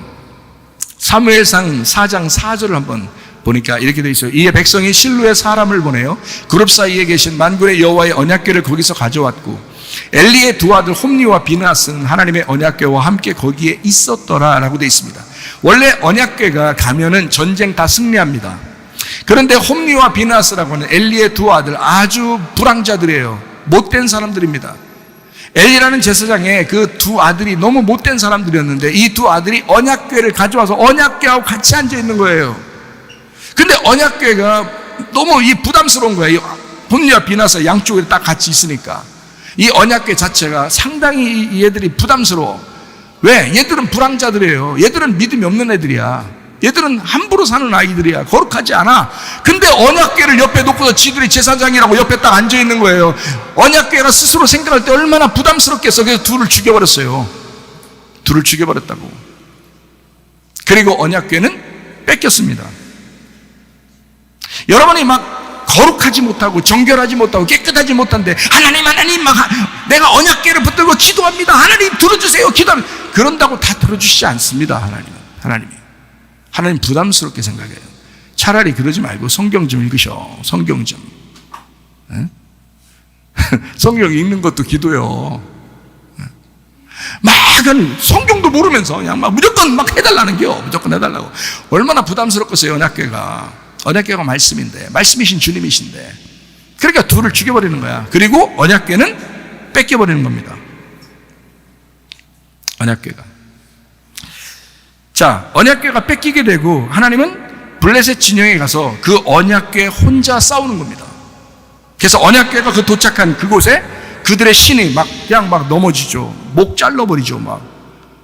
사무엘상 4장 4절을 한번 보니까 이렇게 되어 있어요. 이에 백성이 실로에 사람을 보내요. 그룹 사이에 계신 만군의 여호와의 언약궤를 거기서 가져왔고, 엘리의 두 아들 홈니와 비느하스는 하나님의 언약궤와 함께 거기에 있었더라 라고 되어 있습니다. 원래 언약궤가 가면은 전쟁 다 승리합니다. 그런데 홈니와 비느하스라고 하는 엘리의 두 아들, 아주 불황자들이에요. 못된 사람들입니다. 엘리라는 제사장의 그 두 아들이 너무 못된 사람들이었는데, 이 두 아들이 언약궤를 가져와서 언약궤하고 같이 앉아 있는 거예요. 근데 언약궤가 너무 부담스러운 거예요. 홈니와 비느하스 양쪽에 딱 같이 있으니까 이 언약궤 자체가 상당히 얘들이 부담스러워. 왜? 얘들은 불황자들이에요. 얘들은 믿음이 없는 애들이야. 얘들은 함부로 사는 아이들이야. 거룩하지 않아. 근데 언약궤를 옆에 놓고서 지들이 제사장이라고 옆에 딱 앉아 있는 거예요. 언약궤가 스스로 생각할 때 얼마나 부담스럽겠어. 그래서 둘을 죽여버렸어요. 둘을 죽여버렸다고. 그리고 언약궤는 뺏겼습니다. 여러분이 막 거룩하지 못하고 정결하지 못하고 깨끗하지 못한데 하나님 막 내가 언약궤를 붙들고 기도합니다. 하나님 들어주세요. 기도합니다. 그런다고 다 들어주시지 않습니다. 하나님 부담스럽게 생각해요. 차라리 그러지 말고 성경 좀 읽으셔. 성경 좀. 성경 읽는 것도 기도요. 막 성경도 모르면서 그냥 막 무조건 막 해달라는 겨. 무조건 해달라고. 얼마나 부담스럽겠어요. 언약궤가 말씀인데, 말씀이신 주님이신데. 그러니까 둘을 죽여버리는 거야. 그리고 언약궤는 뺏겨버리는 겁니다. 언약궤가. 자, 언약궤가 뺏기게 되고 하나님은 블레셋 진영에 가서 그 언약궤 혼자 싸우는 겁니다. 그래서 언약궤가 그 도착한 그곳에 그들의 신이 그냥 넘어지죠. 목 잘라버리죠.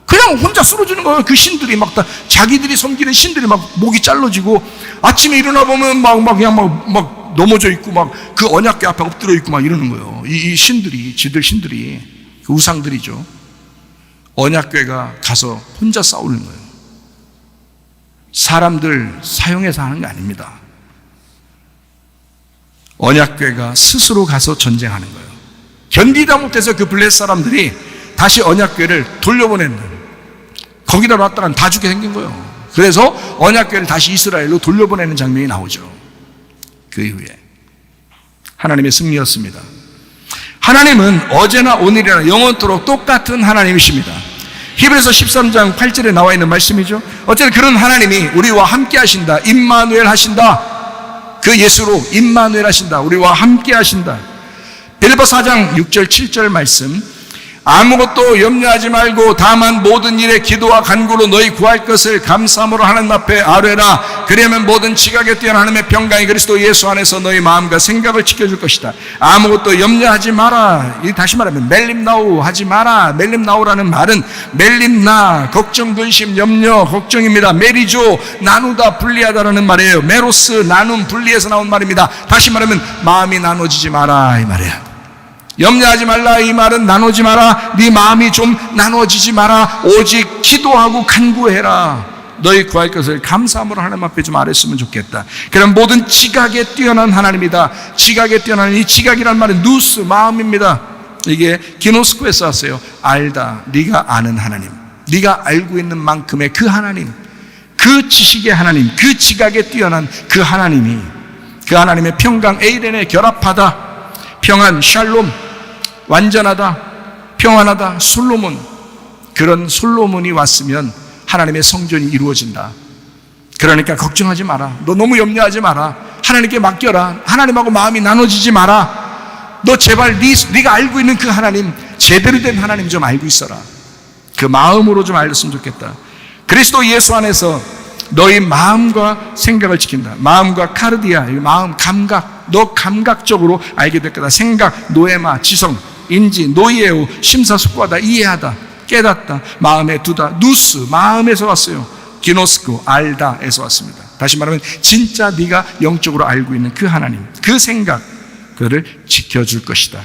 그냥 혼자 쓰러지는 거예요. 그 신들이 다 자기들이 섬기는 신들이 목이 잘라지고 아침에 일어나 보면 그냥 넘어져 있고 그 언약궤 앞에 엎드려 있고 이러는 거예요. 이 신들이, 지들 신들이, 그 우상들이죠. 언약궤가 가서 혼자 싸우는 거예요. 사람들 사용해서 하는 게 아닙니다. 언약궤가 스스로 가서 전쟁하는 거예요. 견디다 못해서 그 블레셋 사람들이 다시 언약궤를 돌려보내는 거예요. 거기다 놨다가 다 죽게 생긴 거예요. 그래서 언약궤를 다시 이스라엘로 돌려보내는 장면이 나오죠. 그 이후에 하나님의 승리였습니다. 하나님은 어제나 오늘이나 영원토록 똑같은 하나님이십니다. 히브리서 13장 8절에 나와 있는 말씀이죠. 어쨌든 그런 하나님이 우리와 함께 하신다. 임마누엘 하신다. 그 예수로 임마누엘 하신다. 우리와 함께 하신다. 빌립보 4장 6절 7절 말씀, 아무것도 염려하지 말고 다만 모든 일에 기도와 간구로 너희 구할 것을 감사함으로 하나님 앞에 아뢰라. 그러면 모든 지각에 뛰어난 하나님의 평강이 그리스도 예수 안에서 너희 마음과 생각을 지켜줄 것이다. 아무것도 염려하지 마라. 다시 말하면 멜림나우 하지 마라. 멜림나우라는 말은 멜림나, 걱정, 근심, 염려, 걱정입니다. 메리조, 나누다, 분리하다라는 말이에요. 메로스, 나눔, 분리해서 나온 말입니다. 다시 말하면 마음이 나눠지지 마라 이 말이에요. 염려하지 말라 이 말은 나누지 마라. 네 마음이 좀 나눠지지 마라. 오직 기도하고 간구해라. 너희 구할 것을 감사함으로 하나님 앞에 좀 아뢰었으면 좋겠다. 그럼 모든 지각에 뛰어난 하나님이다. 지각에 뛰어난 이 지각이란 말은 누스, 마음입니다. 이게 기노스코에서 왔어요. 알다, 네가 아는 하나님, 네가 알고 있는 만큼의 그 하나님, 그 지식의 하나님, 그 지각에 뛰어난 그 하나님이, 그 하나님의 평강 에이렌에 결합하다. 평안, 샬롬, 완전하다, 평안하다, 솔로몬. 그런 솔로몬이 왔으면 하나님의 성전이 이루어진다. 그러니까 걱정하지 마라. 너 너무 염려하지 마라. 하나님께 맡겨라. 하나님하고 마음이 나눠지지 마라. 너 제발 네가 알고 있는 그 하나님, 제대로 된 하나님 좀 알고 있어라. 그 마음으로 좀 알렸으면 좋겠다. 그리스도 예수 안에서 너희 마음과 생각을 지킨다. 마음과 카르디아, 마음, 감각. 너 감각적으로 알게 될 거다. 생각, 노에마, 지성, 인지, 노이에오, 심사숙고하다, 이해하다, 깨닫다, 마음에 두다. 누스, 마음에서 왔어요. 기노스코, 알다에서 왔습니다. 다시 말하면 진짜 네가 영적으로 알고 있는 그 하나님, 그 생각, 그를 지켜줄 것이다.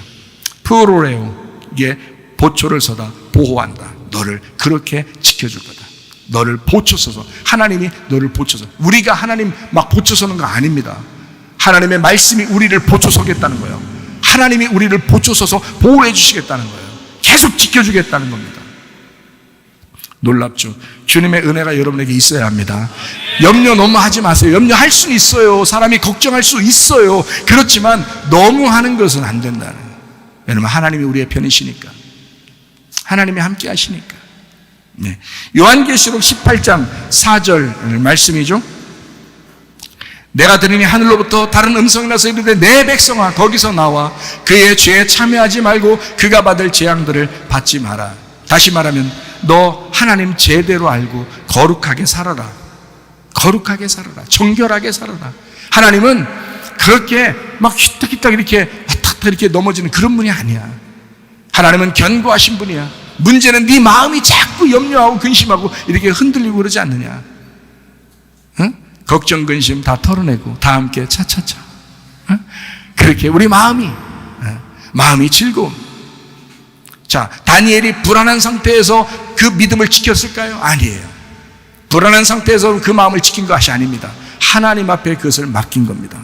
프로레오, 이게 보초를 서다, 보호한다. 너를 그렇게 지켜줄 거다. 너를 보초서서, 하나님이 너를 보초서. 우리가 하나님 보초서는 거 아닙니다. 하나님의 말씀이 우리를 보초서겠다는 거예요. 하나님이 우리를 보초서서 보호해 주시겠다는 거예요. 계속 지켜주겠다는 겁니다. 놀랍죠? 주님의 은혜가 여러분에게 있어야 합니다. 염려 너무 하지 마세요. 염려할 수는 있어요. 사람이 걱정할 수 있어요. 그렇지만 너무 하는 것은 안 된다는 거예요. 왜냐하면 하나님이 우리의 편이시니까, 하나님이 함께 하시니까. 네. 요한계시록 18장 4절 말씀이죠. 내가 들으니 하늘로부터 다른 음성이 나서 이르되 내 백성아 거기서 나와 그의 죄에 참여하지 말고 그가 받을 재앙들을 받지 마라. 다시 말하면 너 하나님 제대로 알고 거룩하게 살아라. 거룩하게 살아라. 정결하게 살아라. 하나님은 그렇게 휘딱휘딱 이렇게 탁탁 이렇게 넘어지는 그런 분이 아니야. 하나님은 견고하신 분이야. 문제는 네 마음이 자꾸 염려하고 근심하고 이렇게 흔들리고 그러지 않느냐. 응? 걱정, 근심 다 털어내고 다 함께 차차차. 응? 그렇게 우리 마음이 즐거움. 자, 다니엘이 불안한 상태에서 그 믿음을 지켰을까요? 아니에요. 불안한 상태에서 그 마음을 지킨 것이 아닙니다. 하나님 앞에 그것을 맡긴 겁니다.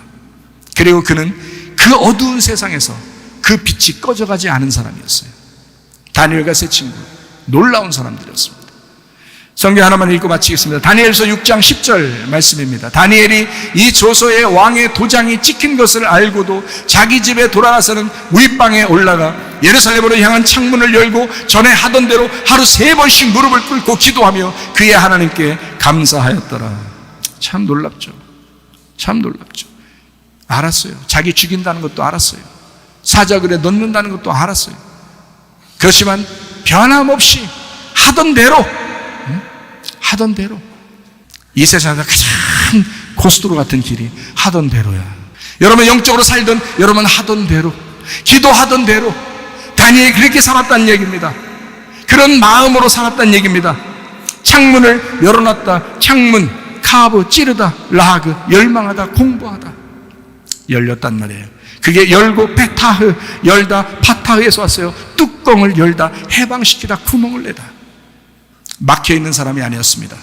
그리고 그는 그 어두운 세상에서 그 빛이 꺼져가지 않은 사람이었어요. 다니엘과 세 친구, 놀라운 사람들이었습니다. 성경 하나만 읽고 마치겠습니다. 다니엘서 6장 10절 말씀입니다. 다니엘이 이 조서에 왕의 도장이 찍힌 것을 알고도 자기 집에 돌아가서는 윗방에 올라가 예루살렘으로 향한 창문을 열고 전에 하던 대로 하루 3번씩 무릎을 꿇고 기도하며 그의 하나님께 감사하였더라. 참 놀랍죠. 참 놀랍죠. 알았어요. 자기 죽인다는 것도 알았어요. 사자굴에 넣는다는 것도 알았어요. 그렇지만 변함없이 하던 대로, 하던 대로. 이 세상에서 가장 고속도로 같은 길이 하던 대로야. 여러분 영적으로 살던 여러분 하던 대로, 기도하던 대로. 다니엘이 그렇게 살았다는 얘기입니다. 그런 마음으로 살았다는 얘기입니다. 창문을 열어놨다, 창문, 카브, 찌르다, 라그, 열망하다, 공부하다. 열렸단 말이에요. 그게 열고 페타흐, 열다, 파타흐에서 왔어요. 뚜껑을 열다, 해방시키다, 구멍을 내다. 막혀있는 사람이 아니었습니다.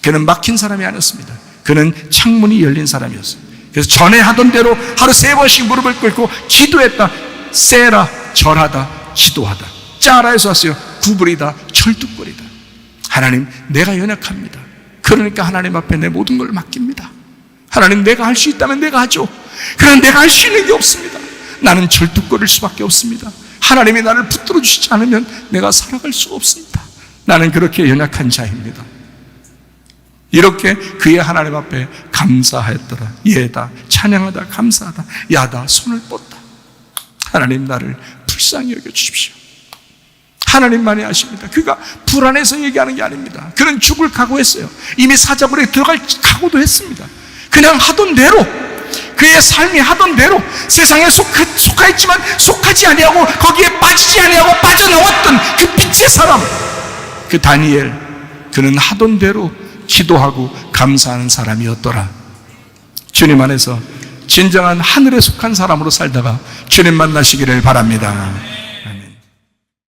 그는 막힌 사람이 아니었습니다. 그는 창문이 열린 사람이었어요. 그래서 전에 하던 대로 하루 3번씩 무릎을 꿇고 기도했다. 세라, 절하다, 기도하다. 짜라에서 왔어요. 구부리다, 철뚝거리다. 하나님, 내가 연약합니다. 그러니까 하나님 앞에 내 모든 걸 맡깁니다. 하나님, 내가 할 수 있다면 내가 하죠. 그러나 내가 할 수 있는 게 없습니다. 나는 절뚝거릴 수밖에 없습니다. 하나님이 나를 붙들어 주시지 않으면 내가 살아갈 수가 없습니다. 나는 그렇게 연약한 자입니다. 이렇게 그의 하나님 앞에 감사하였더라. 예다, 찬양하다, 감사하다, 야다, 손을 뻗다. 하나님, 나를 불쌍히 여겨주십시오. 하나님만이 아십니다. 그가 불안해서 얘기하는 게 아닙니다. 그는 죽을 각오했어요. 이미 사자굴에 들어갈 각오도 했습니다. 그냥 하던 대로, 그의 삶이 하던 대로 세상에 속하였지만 속하지 아니하고 거기에 빠지지 아니하고 빠져나왔던 그 빛의 사람, 그 다니엘, 그는 하던 대로 기도하고 감사하는 사람이었더라. 주님 안에서 진정한 하늘에 속한 사람으로 살다가 주님 만나시기를 바랍니다.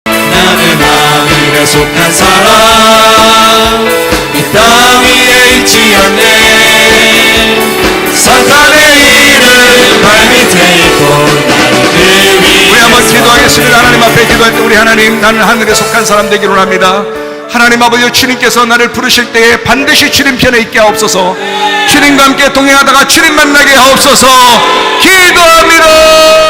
나는 하늘에 속한 사람, 이 땅 위에 있지 않네. 사탄의 일을 발밑에 있고 나는 그 위에. 우리 한번 기도하겠습니다. 하나님 앞에 기도할 때 우리 하나님, 나는 하늘에 속한 사람 되기를 원합니다. 하나님 아버지, 주님께서 나를 부르실 때에 반드시 주님 편에 있게 하옵소서. 주님과 함께 동행하다가 주님 만나게 하옵소서. 기도합니다.